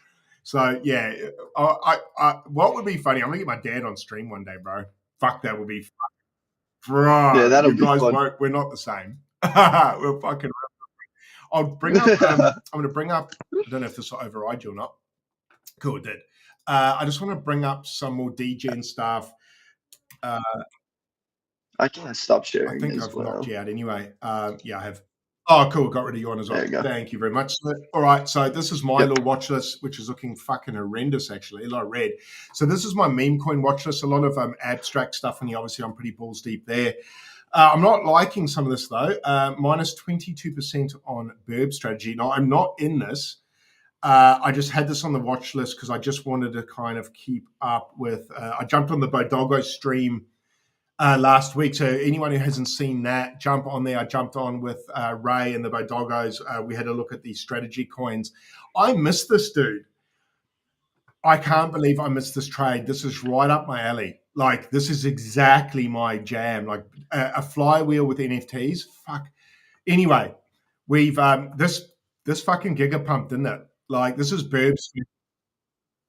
So yeah, what would be funny? I'm gonna get my dad on stream one day, bro. Fuck, that would be, Yeah, bro. that'll You be guys fun. won't. We're not the same. We're fucking. I'll bring up. I'm gonna bring up. I don't know if this will override you or not. Cool, it did. I just want to bring up some more DGen stuff. Uh, I can't stop I sharing think as I've knocked well. you out anyway. Yeah, I have. Oh, cool. Got rid of you on as There well. you go. Thank you very much. All right. So this is my Yep. little watch list, which is looking fucking horrendous, actually. A lot of red. So this is my meme coin watch list. A lot of abstract stuff in here. Obviously, I'm pretty balls deep there. I'm not liking some of this, though. Minus 22% on Burb strategy. Now, I'm not in this. I just had this on the watch list because I just wanted to kind of keep up with. I jumped on the Bodogo stream last week. So anyone who hasn't seen that, jump on there. I jumped on with Ray and the Bodogos. We had a look at these strategy coins. I missed this, dude. I can't believe I missed this trade. This is right up my alley. Like, this is exactly my jam. Like a flywheel with NFTs. Fuck. Anyway, we've this fucking gigapump, didn't it? Like, this is Burbs.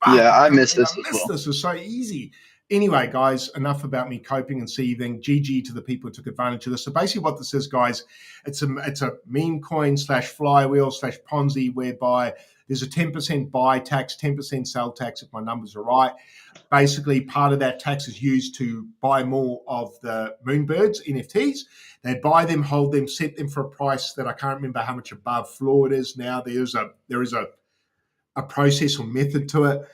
Yeah, I I can't missed believe this I as missed well. this. It was so easy. Anyway, guys, enough about me coping and seething. GG to the people who took advantage of this. So basically what this is, guys, it's a meme coin slash flywheel slash Ponzi whereby there's a 10% buy tax, 10% sell tax, if my numbers are right. Basically, part of that tax is used to buy more of the Moonbirds NFTs. They buy them, hold them, set them for a price that I can't remember how much above floor it is now. There is a process or method to it.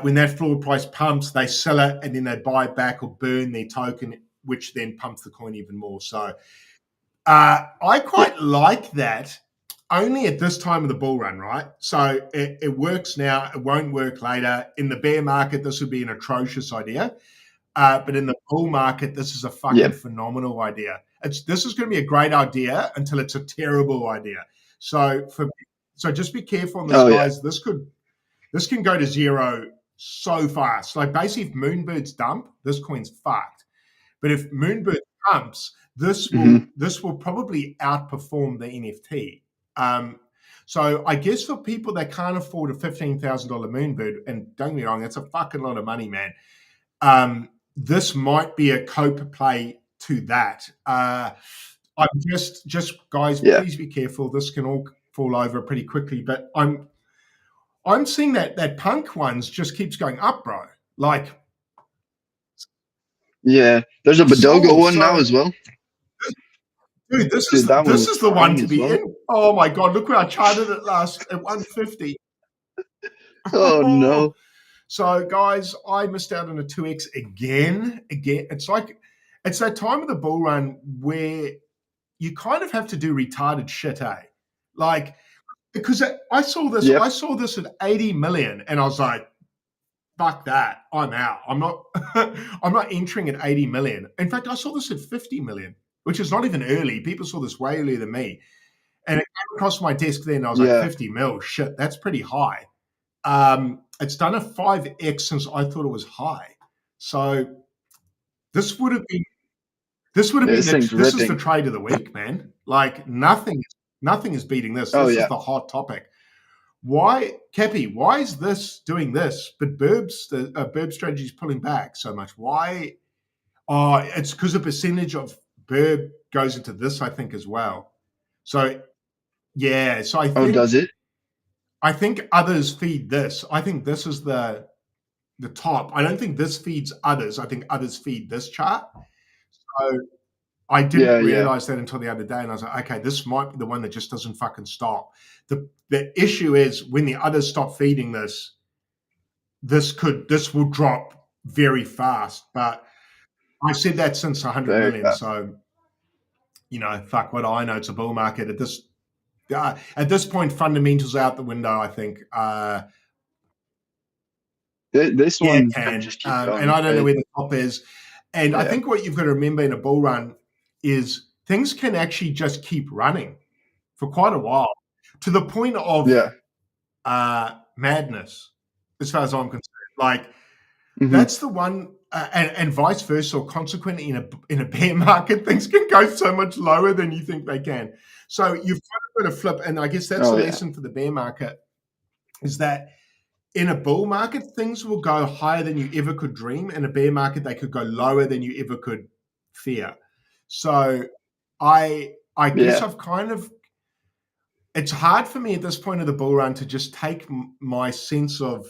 When that floor price pumps, they sell it and then they buy back or burn their token, which then pumps the coin even more. So I Yeah, quite like that, only at this time of the bull run, right? So it works now, it won't work later. In the bear market, this would be an atrocious idea. But in the bull market, this is a yeah, fucking phenomenal idea. This is going to be a great idea until it's a terrible idea. So just be careful on this, oh yeah, guys. This can go to zero so fast. Like basically, if Moonbird's dump, this coin's fucked. But if Moonbird pumps, hmm this will probably outperform the NFT. So I guess for people that can't afford a $15,000 Moonbird, and don't get me wrong, that's a fucking lot of money, man. This might be a cope play to that. I'm just guys, yeah, please be careful. This can all fall over pretty quickly. But I'm seeing that punk ones just keeps going up, bro. Like yeah. There's a Badogo sold. one now So as well. dude, Dude, that one this was is the one flying to as be well. in. Oh my god, look where I charted it last at 150. Oh no. So guys, I missed out on a 2x again. It's like it's that time of the bull run where you kind of have to do retarded shit, eh? Like because Yep. I saw this at 80 million, and I was like, fuck that. I'm out. I'm not I'm not entering at 80 million. In fact, I saw this at 50 million, which is not even early. People saw this way earlier than me. And it came across my desk then. I was like, Yeah. 50 mil, shit, that's pretty high. It's done a 5x since I thought it was high. So this would have been Yeah, this thing's this is the ripping. trade of the week, man. Like nothing is beating this. Oh This is yeah. the hot topic. Why, Cappy? Why is this doing this? But Burb strategy is pulling back so much. Why? Oh, it's because a percentage of Burb goes into this, I think, as well. So yeah, so Oh, does it? I think others feed this. I think this is the top. I don't think this feeds others. I think others feed this chart. So I didn't Yeah, yeah, realize that until the other day, and I was like, okay, this might be the one that just doesn't fucking stop. The issue is when the others stop feeding this, this will drop very fast. But I said that since 100 very million. fast. So fuck, what do I know? It's a bull market at this point. Fundamentals out the window. I think. This Yeah, it one can can. just keep And going, I don't know right? where the top is. And I Yeah, think what you've got to remember in a bull run is things can actually just keep running for quite a while to the point of yeah. madness, as far as I'm concerned. Like hmm that's the one, and vice versa, or consequently in a bear market, things can go so much lower than you think they can. So you've kind of got to flip, and I guess that's the Oh yeah, lesson for the bear market is that in a bull market, things will go higher than you ever could dream. In a bear market, they could go lower than you ever could fear. So I guess yeah, I've kind of it's hard for me at this point of the bull run to just take my sense of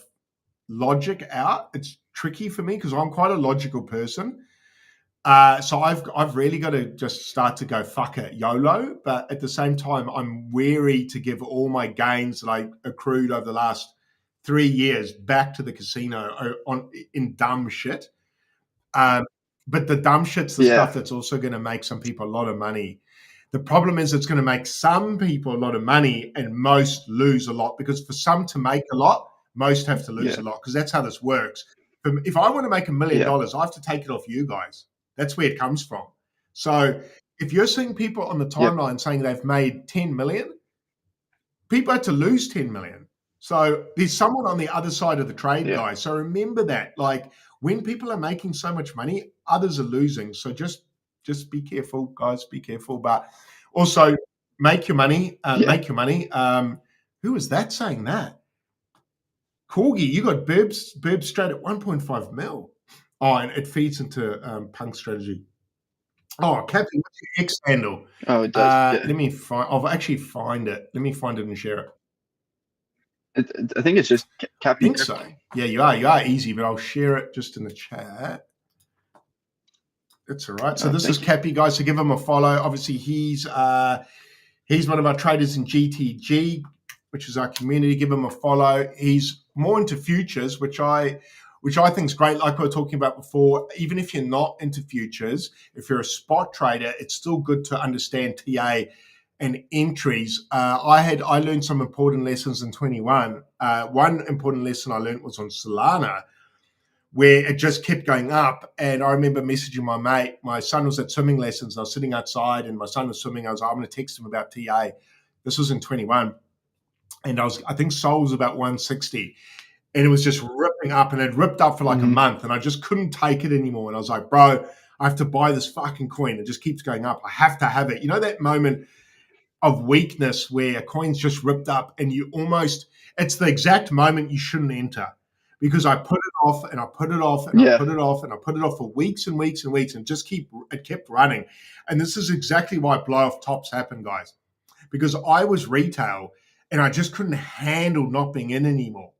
logic out. It's tricky for me because I'm quite a logical person. So I've really got to just start to go fuck it, YOLO. But at the same time, I'm wary to give all my gains that I accrued over the last 3 years back to the casino in dumb shit. Um, but the dumb shit's the yeah, stuff that's also going to make some people a lot of money. The problem is it's going to make some people a lot of money and most lose a lot because for some to make a lot, most have to lose yeah, a lot because that's how this works. If I want to make $1 million, yeah. I have to take it off you guys. That's where it comes from. So if you're seeing people on the timeline saying they've made 10 million, people had to lose 10 million. So there's someone on the other side of the trade, guys. So remember that. Like when people are making so much money, others are losing. So just be careful, guys. Be careful. But also make your money. Make your money. Who was that saying that? Corgi, you got Burb straight at 1.5 mil. Oh, and it feeds into Punk strategy. Oh, Capi, what's your X handle? Oh, it does. Let me find. I'll actually find it. Let me find it and share it. I think it's just Capi. I think so. Yeah, you are. You are easy, but I'll share it just in the chat. That's all right. So this is Capi, guys. So give him a follow. Obviously, he's one of our traders in GTG, which is our community. Give him a follow. He's more into futures, which I think is great. Like we were talking about before, even if you're not into futures, if you're a spot trader, it's still good to understand TA and entries. I learned some important lessons in 21. One important lesson I learned was on Solana, where it just kept going up. And I remember messaging my mate. My son was at swimming lessons. I was sitting outside and my son was swimming. I was like, I'm going to text him about TA. This was in 21. And I think Sol was about 160. And it was just ripping up, and it ripped up for like a month. And I just couldn't take it anymore. And I was like, bro, I have to buy this fucking coin. It just keeps going up. I have to have it. You know that moment of weakness where a coin's just ripped up and it's the exact moment you shouldn't enter. Because I put it off and I put it off and I put it off and I put it off for weeks and weeks and weeks, and it kept running. And this is exactly why blow off tops happen, guys. Because I was retail and I just couldn't handle not being in anymore.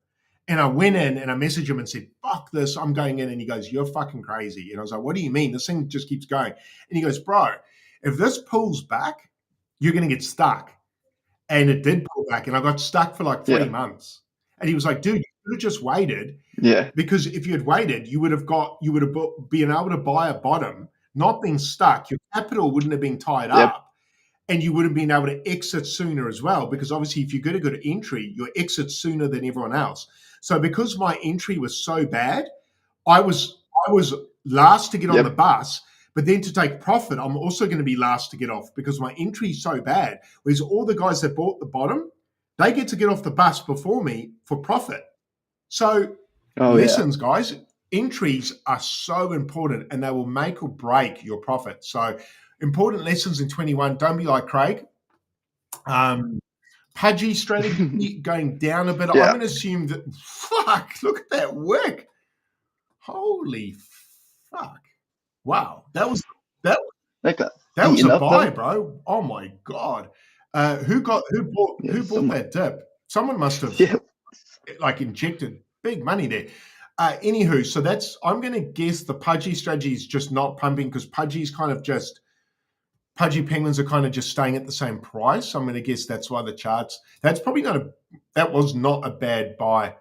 And I went in and I messaged him and said, fuck this, I'm going in. And he goes, you're fucking crazy. And I was like, what do you mean? This thing just keeps going. And he goes, bro, if this pulls back, you're going to get stuck. And it did pull back. And I got stuck for like 3 months. And he was like, dude, you could have just waited. Yeah. Because if you had waited, you would have been able to buy a bottom, not being stuck. Your capital wouldn't have been tied up. And you would have been able to exit sooner as well. Because obviously, if you get a good entry, you'll exit sooner than everyone else. So because my entry was so bad, I was last to get on the bus. But then to take profit, I'm also going to be last to get off because my entry is so bad. Whereas all the guys that bought the bottom, they get to get off the bus before me for profit. So lessons, guys, entries are so important and they will make or break your profit. So important lessons in 21. Don't be like Craig. Pudgy strategy going down a bit. I'm going to assume that, look at that wick. Holy fuck. Wow. That was a buy, bro. Oh my God. Who bought that dip? Someone must have injected big money there. Anywho, so I'm going to guess the Pudgy strategy is just not pumping because Pudgy penguins are kind of just staying at the same price. I'm going to guess that's why the charts. That was not a bad buy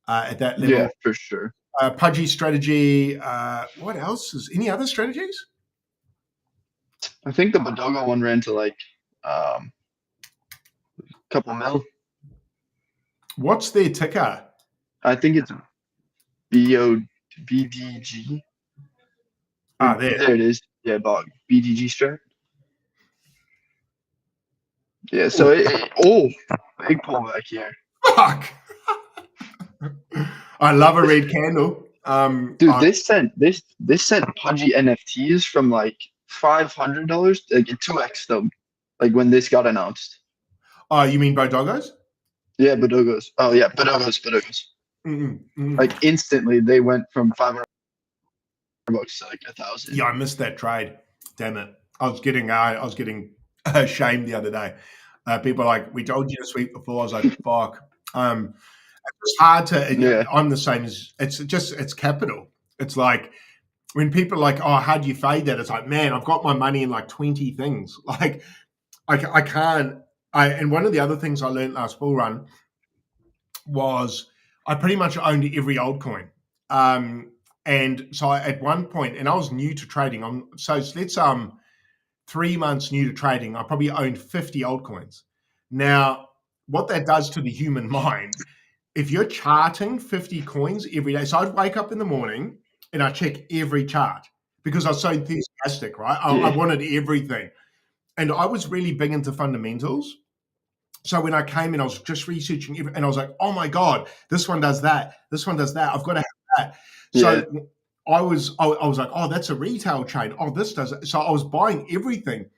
at that level. Yeah, for sure. Pudgy strategy. What else is any other strategies? I think the Badogo one ran to like a couple mil. What's their ticker? I think it's BDG. There it is. Yeah, about BDG strat. Yeah, so big pullback here. Fuck. I love a red candle. Dude, this sent Pudgy NFTs from like $500 to get 2x them, like when this got announced. Oh, you mean Bodogos? Yeah, Bodogos. Oh yeah, Bodogos. Like instantly, they went from $500 to like 1,000. Yeah, I missed that trade. Damn it! I was getting shamed the other day. People are like, "We told you to sweep the floor." I was like, "Fuck." It's hard to. Yeah. I'm the same as it's capital. It's like when people are like, "Oh, how do you fade that?" It's like, man, I've got my money in like 20 things. Like, I can't. And one of the other things I learned last bull run was I pretty much owned every altcoin. And so at one point, and I was new to trading. Let's 3 months new to trading. I probably owned 50 altcoins. Now, what that does to the human mind, if you're charting 50 coins every day, so I'd wake up in the morning and I check every chart. because I was so enthusiastic, right? I wanted everything. And I was really big into fundamentals. So when I came in, I was just researching and I was like, oh my God, this one does that. This one does that. I've got to have that. So I was like, oh, that's a retail chain. Oh, this does it. So I was buying everything.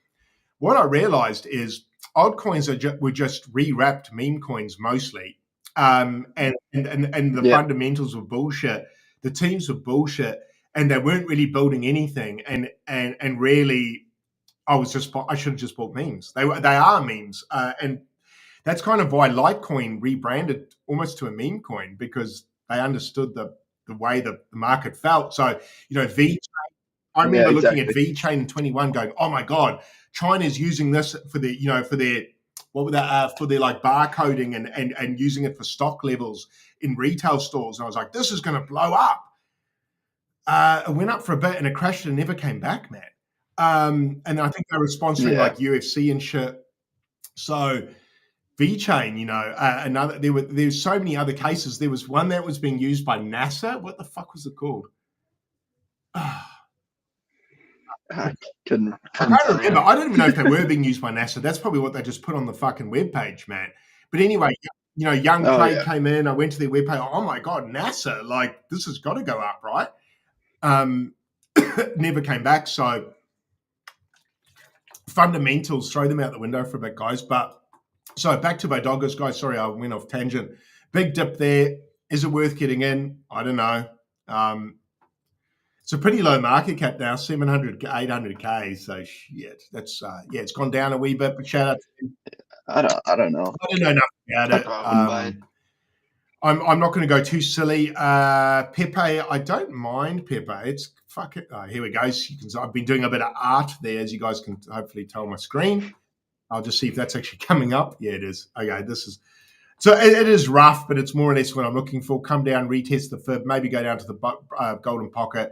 What I realized is altcoins were just rewrapped meme coins mostly. And the fundamentals were bullshit. The teams were bullshit, and they weren't really building anything. And really, I should have just bought memes. They are memes, and that's kind of why Litecoin rebranded almost to a meme coin, because they understood the way the market felt. So V. I remember looking at VeChain in 21, going, "Oh my God, China's using this for their for their like barcoding and using it for stock levels in retail stores." And I was like, "This is going to blow up." It went up for a bit and it crashed and never came back, man. And I think they were sponsoring like UFC and shit. So VeChain, another there's so many other cases. There was one that was being used by NASA. What the fuck was it called? I can't remember. I don't even know if they were being used by NASA. That's probably what they just put on the fucking webpage, man. But anyway, Young Craig came in. I went to their webpage. Oh my God, NASA! Like this has got to go up, right? Never came back. So fundamentals, throw them out the window for a bit, guys. But so back to Bodoggers, guys. Sorry, I went off tangent. Big dip there. Is it worth getting in? I don't know. It's a pretty low market cap now, 700, 800K. So shit, that's it's gone down a wee bit. But shout out to him. I don't know. I don't know nothing about it. I'm not going to go too silly. Pepe, I don't mind Pepe. It's fuck it. Oh, here we go. I've been doing a bit of art there, as you guys can hopefully tell on my screen. I'll just see if that's actually coming up. Yeah, it is. Okay, this is. So it is rough, but it's more or less what I'm looking for. Come down, retest the fib, maybe go down to the golden pocket.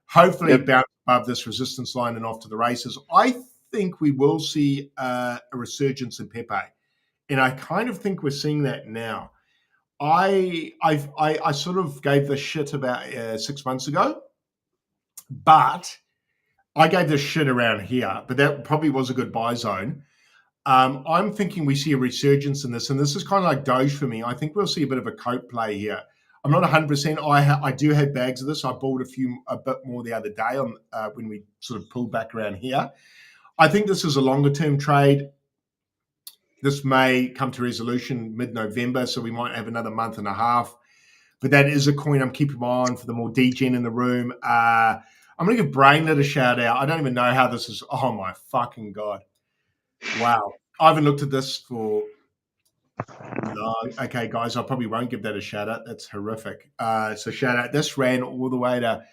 Hopefully bounce above this resistance line and off to the races. I think we will see a resurgence in Pepe. And I kind of think we're seeing that now. I sort of gave this shit about 6 months ago, but I gave this shit around here, but that probably was a good buy zone. I'm thinking we see a resurgence in this, and this is kind of like Doge for me. I think we'll see a bit of a coat play here. I'm not 100%. I do have bags of this. I bought a bit more the other day on when we sort of pulled back around here. I think this is a longer term trade. This may come to resolution mid-November, so we might have another month and a half. But that is a coin I'm keeping my eye on for the more degen in the room. I'm going to give Brainlet a shout out. I don't even know how this is. Oh, my fucking God. Wow. I haven't looked at this for long. Okay, guys, I probably won't give that a shout out. That's horrific. So shout out. This ran all the way to...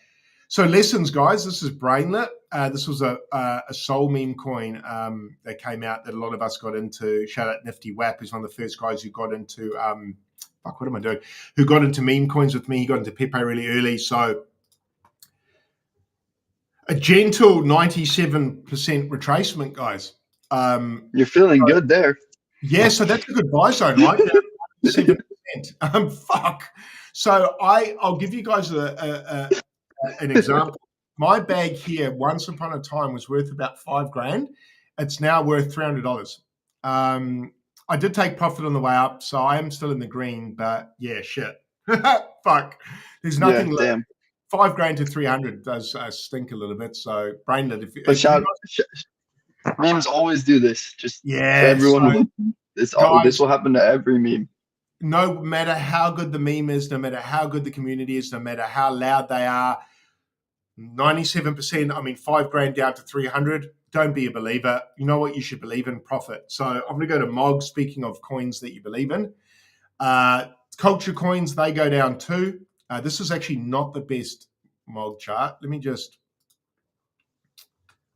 So lessons, guys, this is Brainlet. This was a soul meme coin that came out that a lot of us got into. Shout out Nifty Wap, who's one of the first guys who got into what am I doing? Who got into meme coins with me. He got into Pepe really early. So a gentle 97% retracement, guys. You're feeling good there. Yeah, so that's a good buy zone, right? 7%. Fuck. So I'll give you guys an example. My bag here, once upon a time, was worth about $5,000. It's now worth $300. I did take profit on the way up, so I am still in the green. But yeah, shit. Fuck. There's nothing left. Damn. $5,000 to 300 does stink a little bit. So Brainlet, memes always do this. Just everyone. So, this will happen to every meme. No matter how good the meme is, no matter how good the community is, no matter how loud they are, 97%, I mean, $5,000 down to 300. Don't be a believer. You know what? You should believe in profit. So I'm going to go to Mog, speaking of coins that you believe in. Culture coins, they go down too. This is actually not the best Mog chart. Let me just,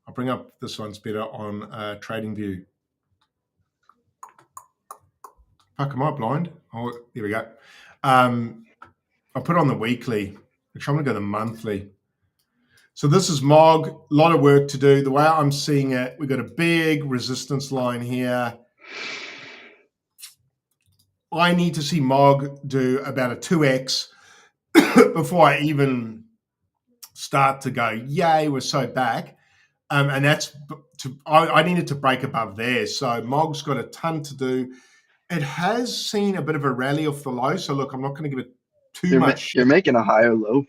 I'll bring up this one's better on TradingView. Fuck, am I blind? Oh, here we go. I'll put on the weekly. Actually, I'm going to go the monthly. So this is Mog. A lot of work to do. The way I'm seeing it, we've got a big resistance line here. I need to see Mog do about a 2x before I even start to go, yay, we're so back. And that's I needed to break above there. So Mog's got a ton to do. It has seen a bit of a rally off the low. So look, I'm not going to give it too much You're shit. making a higher low.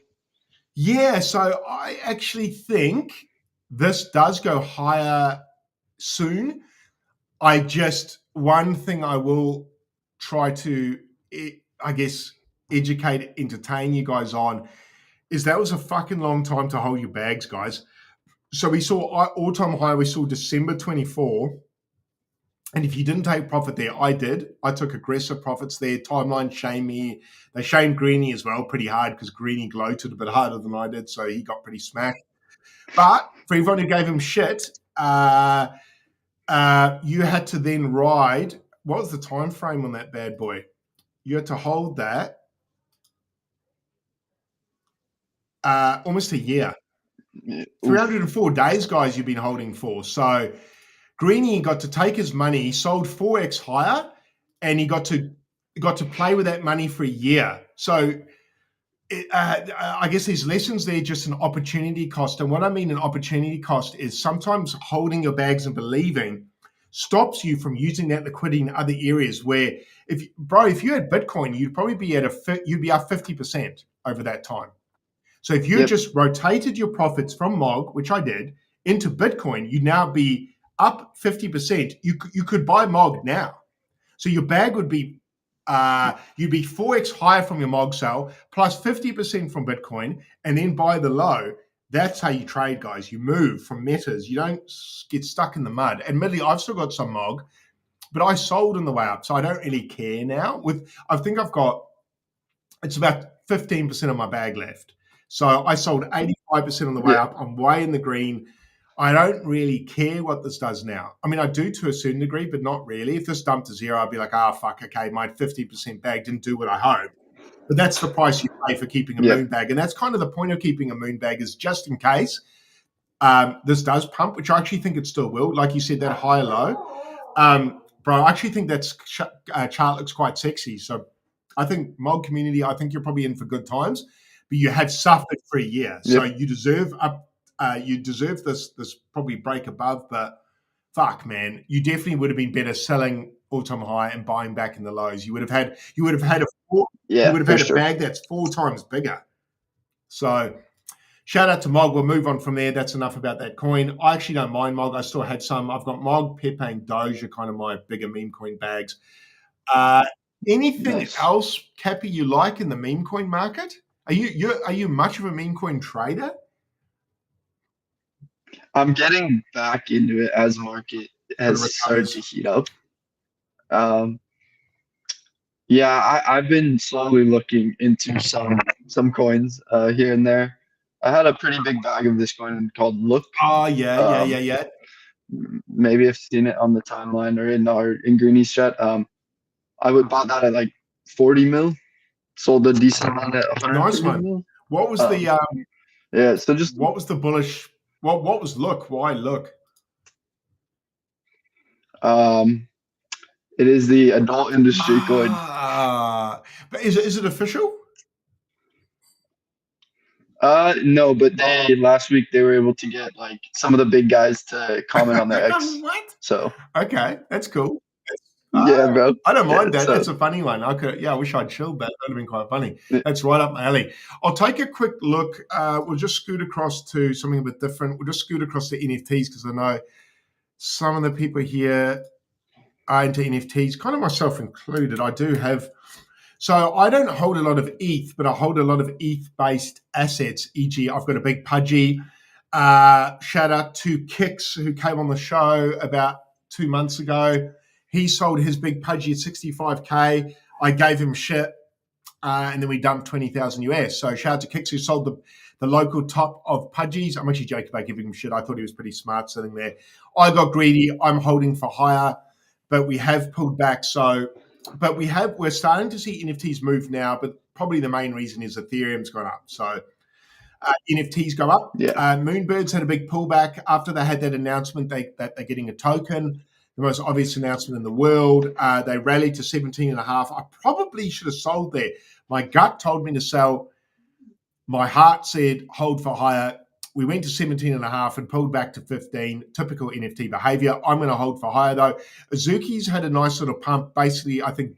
Yeah, so I actually think this does go higher soon. One thing I will try to, I guess, educate, entertain you guys on is that was a fucking long time to hold your bags, guys. So we saw all-time high, we saw December 24. And if you didn't take profit there, I did. I took aggressive profits there. Timeline shamed me. They shamed Greeny as well pretty hard because Greeny gloated a bit harder than I did, so he got pretty smashed. But for everyone who gave him shit, you had to then ride. What was the time frame on that bad boy? You had to hold that almost a year. 304 days, guys, you've been holding for. So Greeny got to take his money. He sold 4x higher, and he got to play with that money for a year. So I guess there's lessons there, just an opportunity cost. And what I mean an opportunity cost is sometimes holding your bags and believing stops you from using that liquidity in other areas where if you had Bitcoin, you'd probably be you'd be up 50% over that time. So if you just rotated your profits from MOG, which I did, into Bitcoin, you'd now be up 50%. You could buy MOG now. So your bag would be, you'd be 4x higher from your MOG sale, plus 50% from Bitcoin, and then buy the low. That's how you trade, guys. You move from metas. You don't get stuck in the mud. Admittedly, I've still got some MOG, but I sold on the way up, so I don't really care now. I think it's about 15% of my bag left. So I sold 85% on the way up. I'm way in the green. I don't really care what this does now. I mean, I do to a certain degree, but not really. If this dumped to zero, I'd be like, fuck, okay, my 50% bag didn't do what I hoped. But that's the price you pay for keeping a moon bag. And that's kind of the point of keeping a moon bag, is just in case this does pump, which I actually think it still will. Like you said, that high low. Bro, I actually think that chart looks quite sexy. So I think MOG community, I think you're probably in for good times, but you have suffered for a year. So you deserve this probably break above, but fuck, man, you definitely would have been better selling all-time high and buying back in the lows. You would have had a bag that's 4 times bigger. So shout out to MOG. We'll move on from there. That's enough about that coin. I actually don't mind MOG. I still had some. I've got MOG, Pepe, and Doge are kind of my bigger meme coin bags. Anything else, Capi, you like in the meme coin market? Are you much of a meme coin trader? I'm getting back into it as market has started to heat up. I've been slowly looking into some coins here and there. I had a pretty big bag of this coin called Look. Oh yeah. Maybe I've seen it on the timeline or in Greeny's chat. I would bought that at like 40 mil, sold a decent amount at 130 mil. What was what was the bullish? What was Look? Why Look? It is the adult industry coin. But is it official? No, but last week they were able to get like some of the big guys to comment on their X. What? So okay, that's cool. Yeah, bro. I don't mind that. That's a funny one. I wish I'd chilled that. That'd have been quite funny. That's right up my alley. I'll take a quick look. We'll just scoot across to something a bit different. We'll just scoot across to NFTs because I know some of the people here are into NFTs, kind of myself included. I do have. So I don't hold a lot of ETH, but I hold a lot of ETH-based assets. E.g., I've got a big Pudgy. Shout out to Kix, who came on the show about 2 months ago. He sold his big Pudgy at 65K. I gave him shit, and then we dumped 20,000 US. So shout out to Kix, who sold the local top of Pudgies. I'm actually joking about giving him shit. I thought he was pretty smart sitting there. I got greedy. I'm holding for higher, but we have pulled back. But we're starting to see NFTs move now, but probably the main reason is Ethereum's gone up. So NFTs go up. Moonbirds had a big pullback after they had that announcement that they're getting a token. The most obvious announcement in the world. They rallied to 17.5. I probably should have sold there. My gut told me to sell. My heart said hold for higher. We went to 17.5 and pulled back to 15. Typical NFT behavior. I'm going to hold for higher though. Azuki's had a nice little pump. Basically, I think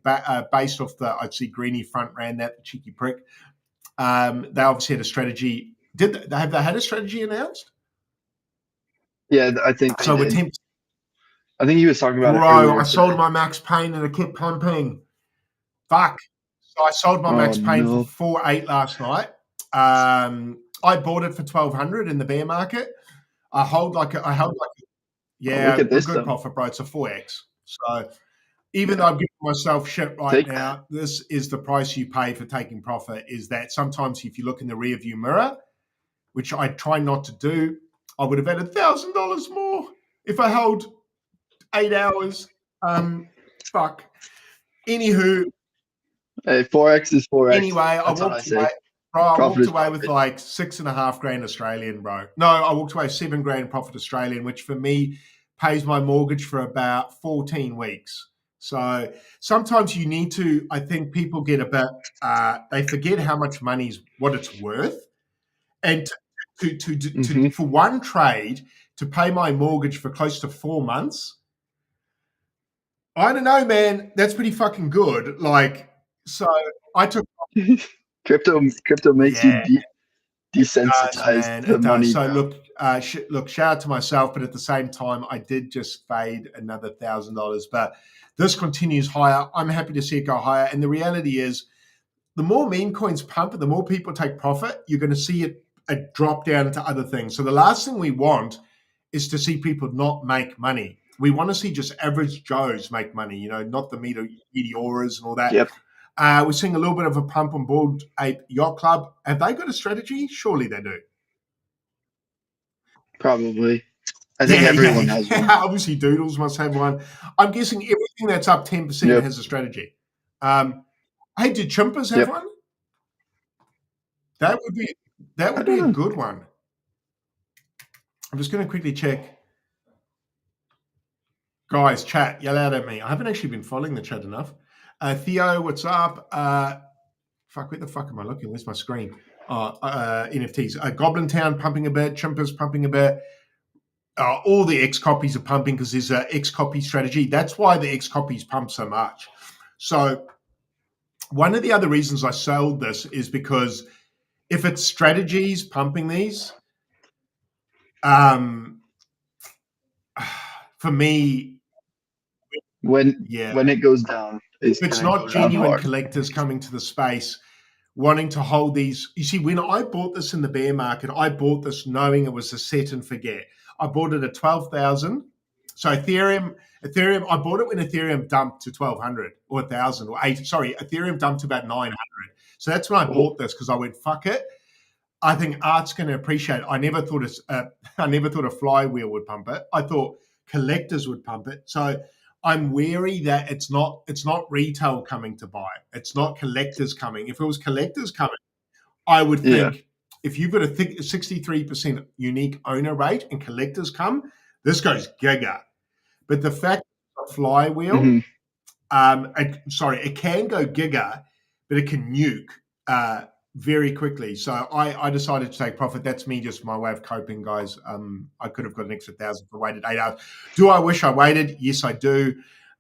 based off the, I'd see Greeny front ran that, the cheeky prick. They obviously had a strategy. Have they had a strategy announced? Yeah, I think they So we're did. I think he was talking about it Bro, earlier I sold today. my Max Payne and it kept pumping. Fuck. So I sold my Max Payne no. for 4.8 last night. I bought it for 1,200 in the bear market. I held like Oh, look yeah, at a this good though. profit, bro. It's a 4x. So even though Yeah, I'm giving myself shit right take now, this is the price you pay for taking profit. Is that sometimes if you look in the rear view mirror, which I try not to do, I would have had $1,000 more if I held 8 hours. Fuck. Anywho, Hey, 4x is 4x. anyway, I That's what I walked away. say. Bro, I Profit walked is away with profit. like 6.5 grand Australian, bro. No, I walked away 7 grand profit Australian, which for me pays my mortgage for about 14 weeks. So sometimes you need to, I think people get a bit, they forget how much money's what it's worth. And Mm-hmm. for one trade to pay my mortgage for close to 4 months, I don't know, man. That's pretty fucking good. Like, so I took, Crypto makes you yeah, does, desensitized man. to It does. money, So bro. look, shout out to myself, but at the same time, I did just fade another $1,000. But this continues higher. I'm happy to see it go higher. And the reality is, the more meme coins pump, the more people take profit. You're going to see it drop down into other things. So the last thing we want is to see people not make money. We want to see just average Joes make money. You know, not the meteoras and all that. Yep, We're seeing a little bit of a pump on Bored Ape Yacht Club. Have they got a strategy? Surely they do. probably. I think Yeah, everyone has yeah. one. Obviously, Doodles must have one. I'm guessing everything that's up 10% Yep, has a strategy. Hey, did Chimpers have yep. one? That would be I a don't know. good one. I'm just going to quickly check. Guys, chat, yell out at me. I haven't actually been following the chat enough. Theo, what's up? Fuck, where the fuck am I looking? Where's my screen? NFTs. Goblin Town pumping a bit. Chimpers pumping a bit. All the X copies are pumping because there's an X copy strategy. That's why the X copies pump so much. So one of the other reasons I sold this is because if it's strategies pumping these, for me, When yeah, when it goes down, if it's it's gonna not go down genuine hard. collectors coming to the space wanting to hold these. You see, when I bought this in the bear market, I bought this knowing it was a set and forget. I bought it at 12,000. So Ethereum, I bought it when Ethereum dumped to 1,200 or 1,000 or 8. Sorry, Ethereum dumped to about 900. So that's when I Oh, bought this because I went, fuck it. I think art's going to appreciate it. I never thought a flywheel would pump it. I thought collectors would pump it. So I'm wary that it's not retail coming to buy. It's not collectors coming. If it was collectors coming, I would yeah. think if you've got a 63% unique owner rate and collectors come, this goes giga. But the fact a flywheel, Hmm. it can go giga, but it can nuke very quickly. So I decided to take profit. That's me, just my way of coping, guys. I could have got an extra 1,000 for waited 8 hours. Do I wish I waited? Yes, I do.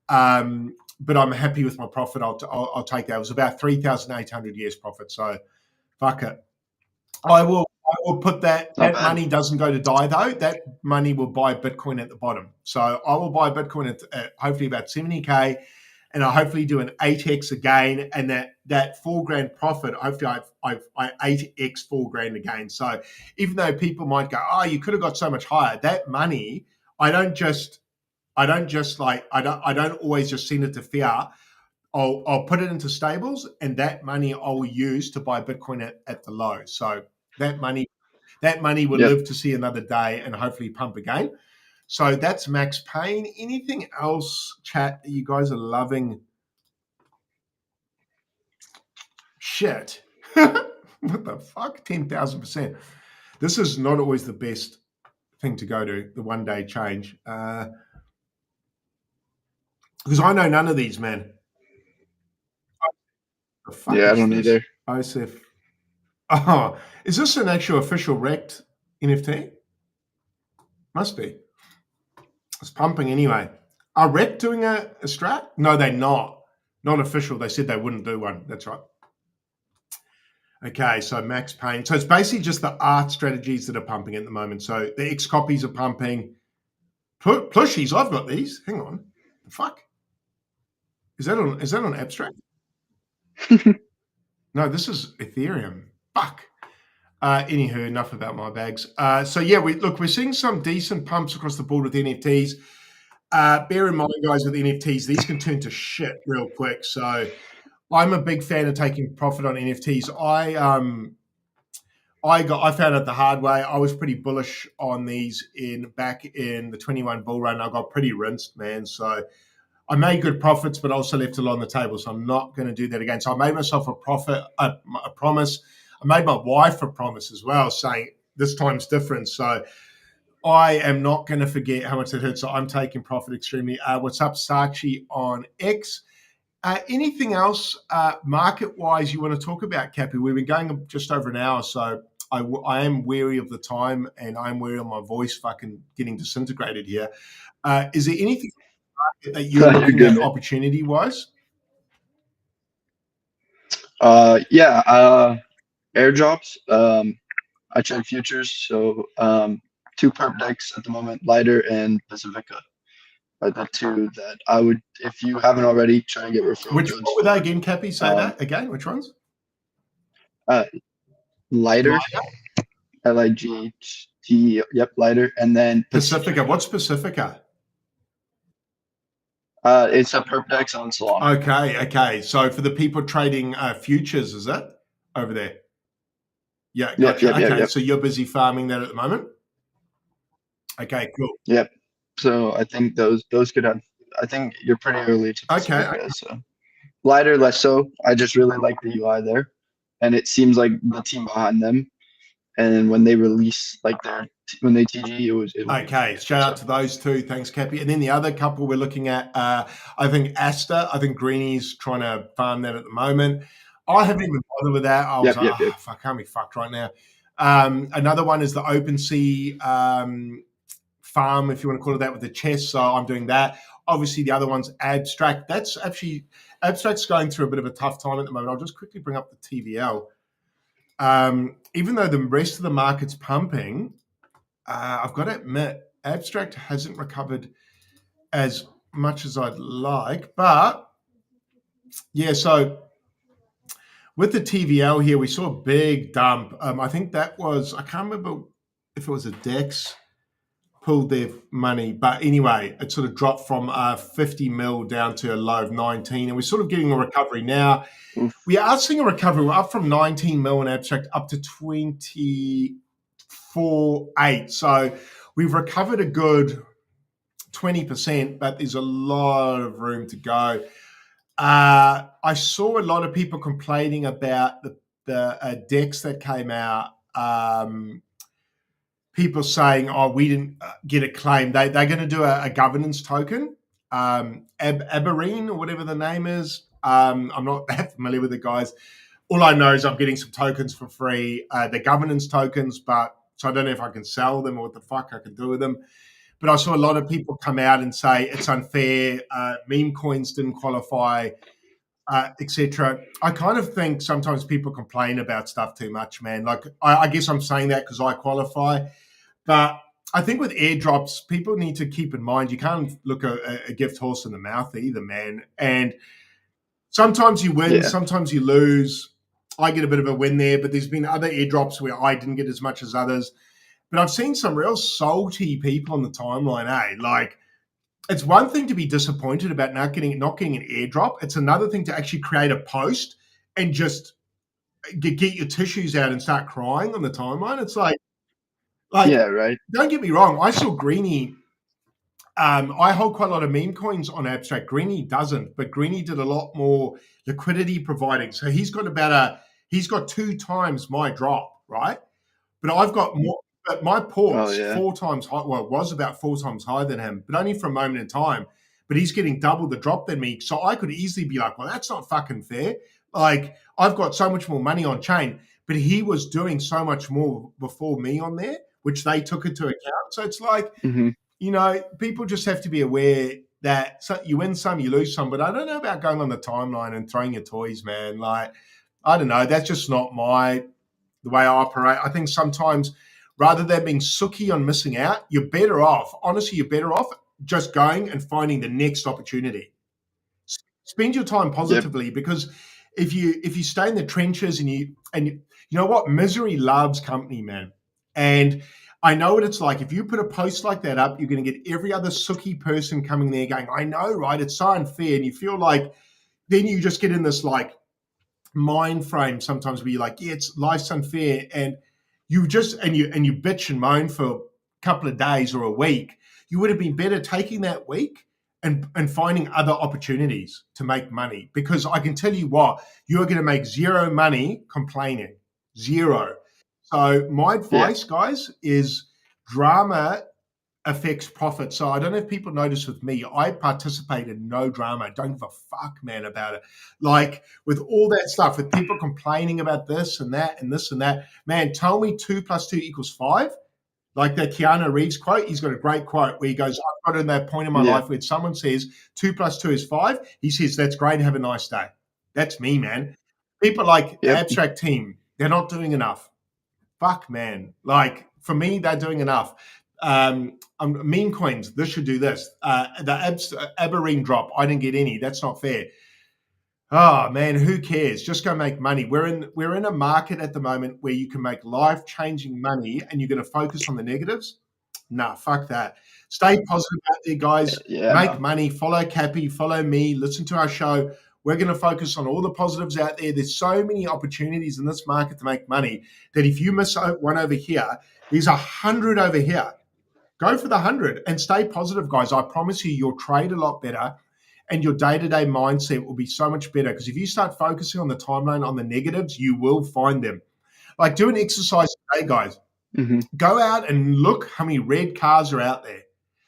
But I'm happy with my profit. I'll take that. It was about 3,800 years profit. So fuck it. I will put that. Not That bad. money doesn't go to die though. That money will buy Bitcoin at the bottom. So I will buy Bitcoin at hopefully about 70K, and I'll hopefully do an 8x again. And that 4 grand profit, hopefully I 8x 4 grand again. So even though people might go, oh, you could have got so much higher, that money, I don't always just send it to fiat. I'll put it into stables, and that money I'll use to buy Bitcoin at the low. So that money will Yep. live to see another day and hopefully pump again. So that's Max Payne. Anything else, chat, that you guys are loving? Shit. What the fuck? 10,000%. This is not always the best thing to go to, the 1 day change. Because I know none of these, man. The fuck Yeah, I is don't this? either. OSIF. Oh, is this an actual official wrecked NFT? Must be. It's pumping anyway. Are Rec doing a strat? No, they're not. Not official. They said they wouldn't do one. That's right. Okay, so Max Payne. So it's basically just the art strategies that are pumping at the moment. So the X copies are pumping. Plushies, I've got these. Hang on. The fuck? Is that on abstract? No, this is Ethereum. Fuck. Anywho, enough about my bags. So yeah, we're seeing some decent pumps across the board with NFTs. Bear in mind, guys, with NFTs, these can turn to shit real quick. So I'm a big fan of taking profit on NFTs. I found out the hard way. I was pretty bullish on these back in the 21 bull run. I got pretty rinsed, man. So I made good profits, but also left a lot on the table. So I'm not going to do that again. So I made myself a promise. I made my wife a promise as well, saying this time's different. So I am not going to forget how much it hurt. So I'm taking profit extremely. What's up, Sachi on X? Anything else market-wise you want to talk about, Capi? We've been going just over an hour, so I am wary of the time, and I'm wary of my voice fucking getting disintegrated here. Is there anything that you're looking good, at man. opportunity-wise? Airdrops. I trade futures, so 2 perp decks at the moment, Lighter and Pacifica are the 2 that I would, if you haven't already, try and get referral Which codes what were for. they again, Capi? Say that again. Which ones? Lighter, LIGT, yep, Lighter, and then Pacifica. What's Pacifica? It's a perp dex on Solana. Okay. So for the people trading futures, is that over there? Yeah, gotcha. Yep. So you're busy farming that at the moment? Okay, cool. Yep. So I think those could have. I think you're pretty early to Pacifica, Okay. so Lighter less so. I just really like the UI there, and it seems like the team behind them. And when they release when they TG, it was okay. Shout out to those 2. Thanks, Capi. And then the other couple we're looking at, I think Asta. I think Greeny's trying to farm that at the moment. I haven't even bothered with that. I was Yep. fuck, can't be fucked right now. Another one is the OpenSea farm, if you want to call it that, with the chess. So I'm doing that. Obviously, the other one's Abstract. Abstract's going through a bit of a tough time at the moment. I'll just quickly bring up the TVL. Even though the rest of the market's pumping, I've got to admit, Abstract hasn't recovered as much as I'd like. But yeah, so with the TVL here, we saw a big dump. I think that was, I can't remember if it was a DEX pulled their money. But anyway, it sort of dropped from 50 mil down to a low of 19. And we're sort of getting a recovery now. Oof. We are seeing a recovery. We're up from 19 mil in Abstract up to 24.8. So we've recovered a good 20%, but there's a lot of room to go. I saw a lot of people complaining about the decks that came out. People saying, "Oh, we didn't get a claim." They're going to do a governance token, Aberreen or whatever the name is. I'm not that familiar with the guys. All I know is I'm getting some tokens for free. They're governance tokens, but so I don't know if I can sell them or what the fuck I can do with them. But I saw a lot of people come out and say it's unfair. Memecoins didn't qualify, etc. I kind of think sometimes people complain about stuff too much, man. Like I guess I'm saying that because I qualify, but I think with airdrops, people need to keep in mind you can't look a gift horse in the mouth either, man. And sometimes you win, sometimes you lose. I get a bit of a win there, but there's been other airdrops where I didn't get as much as others. But I've seen some real salty people on the timeline, Like, it's one thing to be disappointed about not getting an airdrop. It's another thing to actually create a post and just get your tissues out and start crying on the timeline. It's like yeah, right. Don't get me wrong. I saw Greeny. I hold quite a lot of meme coins on Abstract. Greeny doesn't, but Greeny did a lot more liquidity providing. So he's got 2 times my drop, right? But I've got more. But my port's 4 times high. Well, it was about 4 times higher than him, but only for a moment in time. But he's getting double the drop than me. So I could easily be like, well, that's not fucking fair. Like, I've got so much more money on chain. but he was doing so much more before me on there, which they took into account. So it's like, people just have to be aware that you win some, you lose some. But I don't know about going on the timeline and throwing your toys, man. Like, I don't know. That's just not the way I operate. I think sometimes rather than being sooky on missing out, you're better off. Honestly, you're better off just going and finding the next opportunity. Spend your time Yep. positively, because if you stay in the trenches and you know what, misery loves company, man. And I know what it's like. If you put a post like that up, you're going to get every other sooky person coming there going, I know, right? It's so unfair. And you feel like, then you just get in this like mind frame sometimes where you're like, yeah, it's life's unfair. And you bitch and moan for a couple of days or a week. You would have been better taking that week and finding other opportunities to make money. Because I can tell you what, you're going to make zero money complaining. Zero. So my advice, guys, is drama affects profit. So I don't know if people notice with me, I participate in no drama. Don't give a fuck, man, about it. Like with all that stuff, with people complaining about this and that and this and that, man, tell me 2 + 2 = 5. Like that Keanu Reeves quote, he's got a great quote where he goes, I've got in that point in my life where someone says 2 + 2 = 5. He says, that's great. Have a nice day. That's me, man. People like the abstract team, they're not doing enough. Fuck, man. Like for me, they're doing enough. Memecoins, this should do this. The Aberreen drop, I didn't get any. That's not fair. Oh man, who cares? Just go make money. We're in a market at the moment where you can make life-changing money, and you're going to focus on the negatives. Nah, fuck that. Stay positive out there, guys. Make money. Follow Capi. Follow me. Listen to our show. We're going to focus on all the positives out there. There's so many opportunities in this market to make money that if you miss one over here, there's 100 over here. Go for the 100 and stay positive, guys. I promise you, you'll trade a lot better and your day-to-day mindset will be so much better, because if you start focusing on the timeline, on the negatives, you will find them. Like, do an exercise today, guys. Go out and look how many red cars are out there.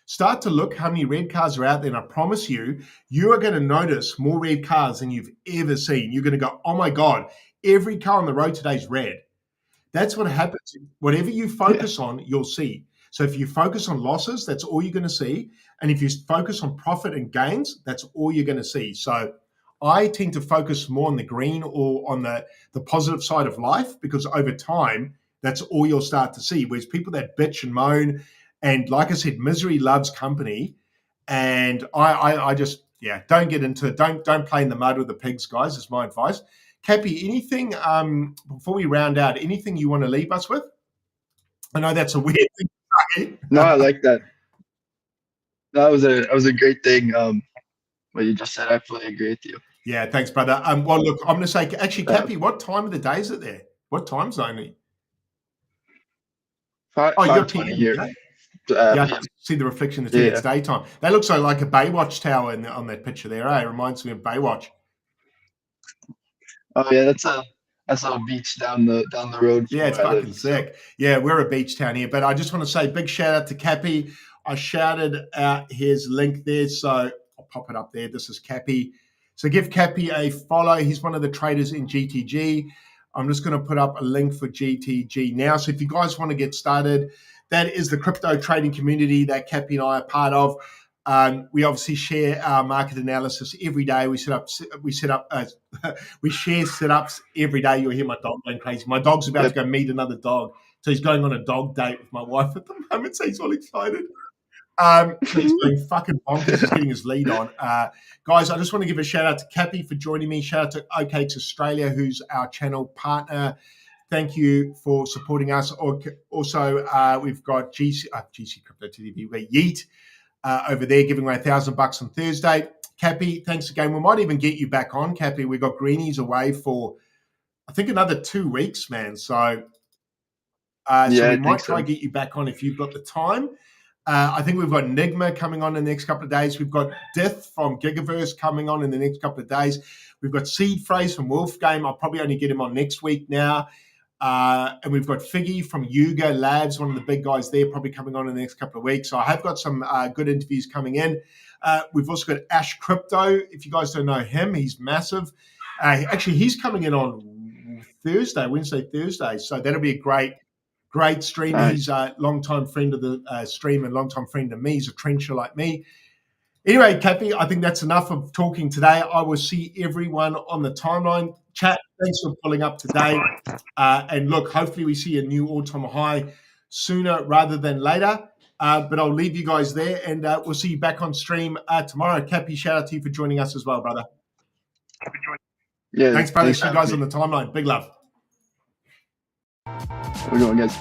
Start to look how many red cars are out there, and I promise you, you are going to notice more red cars than you've ever seen. You're going to go, oh my God, every car on the road today is red. That's what happens. Whatever you focus on, you'll see. So if you focus on losses, that's all you're going to see. And if you focus on profit and gains, that's all you're going to see. So I tend to focus more on the green or on the positive side of life, because over time, that's all you'll start to see. Whereas people that bitch and moan, and like I said, misery loves company. And I just, don't get into it. Don't play in the mud with the pigs, guys, is my advice. Capi, anything, before we round out, anything you want to leave us with? I know that's a weird thing to say. No, I like that. That was a great thing. What you just said, I fully agree with you. Yeah, thanks, brother. Well, look, I'm going to say, actually, Capi, what time of the day is it there? What time zone? 5:20 here. Yeah, see the reflection of the It's daytime. That looks like a Baywatch tower on that picture there. It reminds me of Baywatch. Oh yeah, that's a beach down the road. Yeah, it's fucking sick. Yeah, we're a beach town here. But I just want to say big shout out to Capi. I shouted out his link there, so I'll pop it up there. This is Capi. So give Capi a follow. He's one of the traders in GTG. I'm just going to put up a link for GTG now. So if you guys want to get started, that is the crypto trading community that Capi and I are part of. We obviously share our market analysis every day. We share setups every day. You'll hear my dog going crazy. My dog's about to go meet another dog, so he's going on a dog date with my wife at the moment. So he's all excited. He's going fucking bonkers. He's getting his lead on. Guys, I just want to give a shout out to Capi for joining me. Shout out to OKX Australia, who's our channel partner. Thank you for supporting us. Also, we've got GC Crypto TV. We've got Yeet over there giving away $1,000 on Thursday. Capi, thanks again. We might even get you back on, Capi. We got Greenies away for, I think, another 2 weeks, man. So we might try to get you back on if you've got the time. I think we've got Enigma coming on in the next couple of days. We've got Dith from Gigaverse coming on in the next couple of days. We've got Seed Phrase from Wolf Game. I'll probably only get him on next week now. And we've got Figgy from Yuga Labs, one of the big guys there, probably coming on in the next couple of weeks. So I have got some good interviews coming in. We've also got Ash Crypto. If you guys don't know him, he's massive. Actually, he's coming in on Wednesday, Thursday. So that'll be a great stream. Nice. He's a long-time friend of the stream and long-time friend of me. He's a trencher like me. Anyway, Capi, I think that's enough of talking today. I will see everyone on the timeline. Chat, thanks for pulling up today. And look, hopefully we see a new all-time high sooner rather than later. But I'll leave you guys there, and we'll see you back on stream tomorrow. Capi, shout out to you for joining us as well, brother. Yeah. Thanks, brother. See you guys on the timeline. Big love. We're going, guys.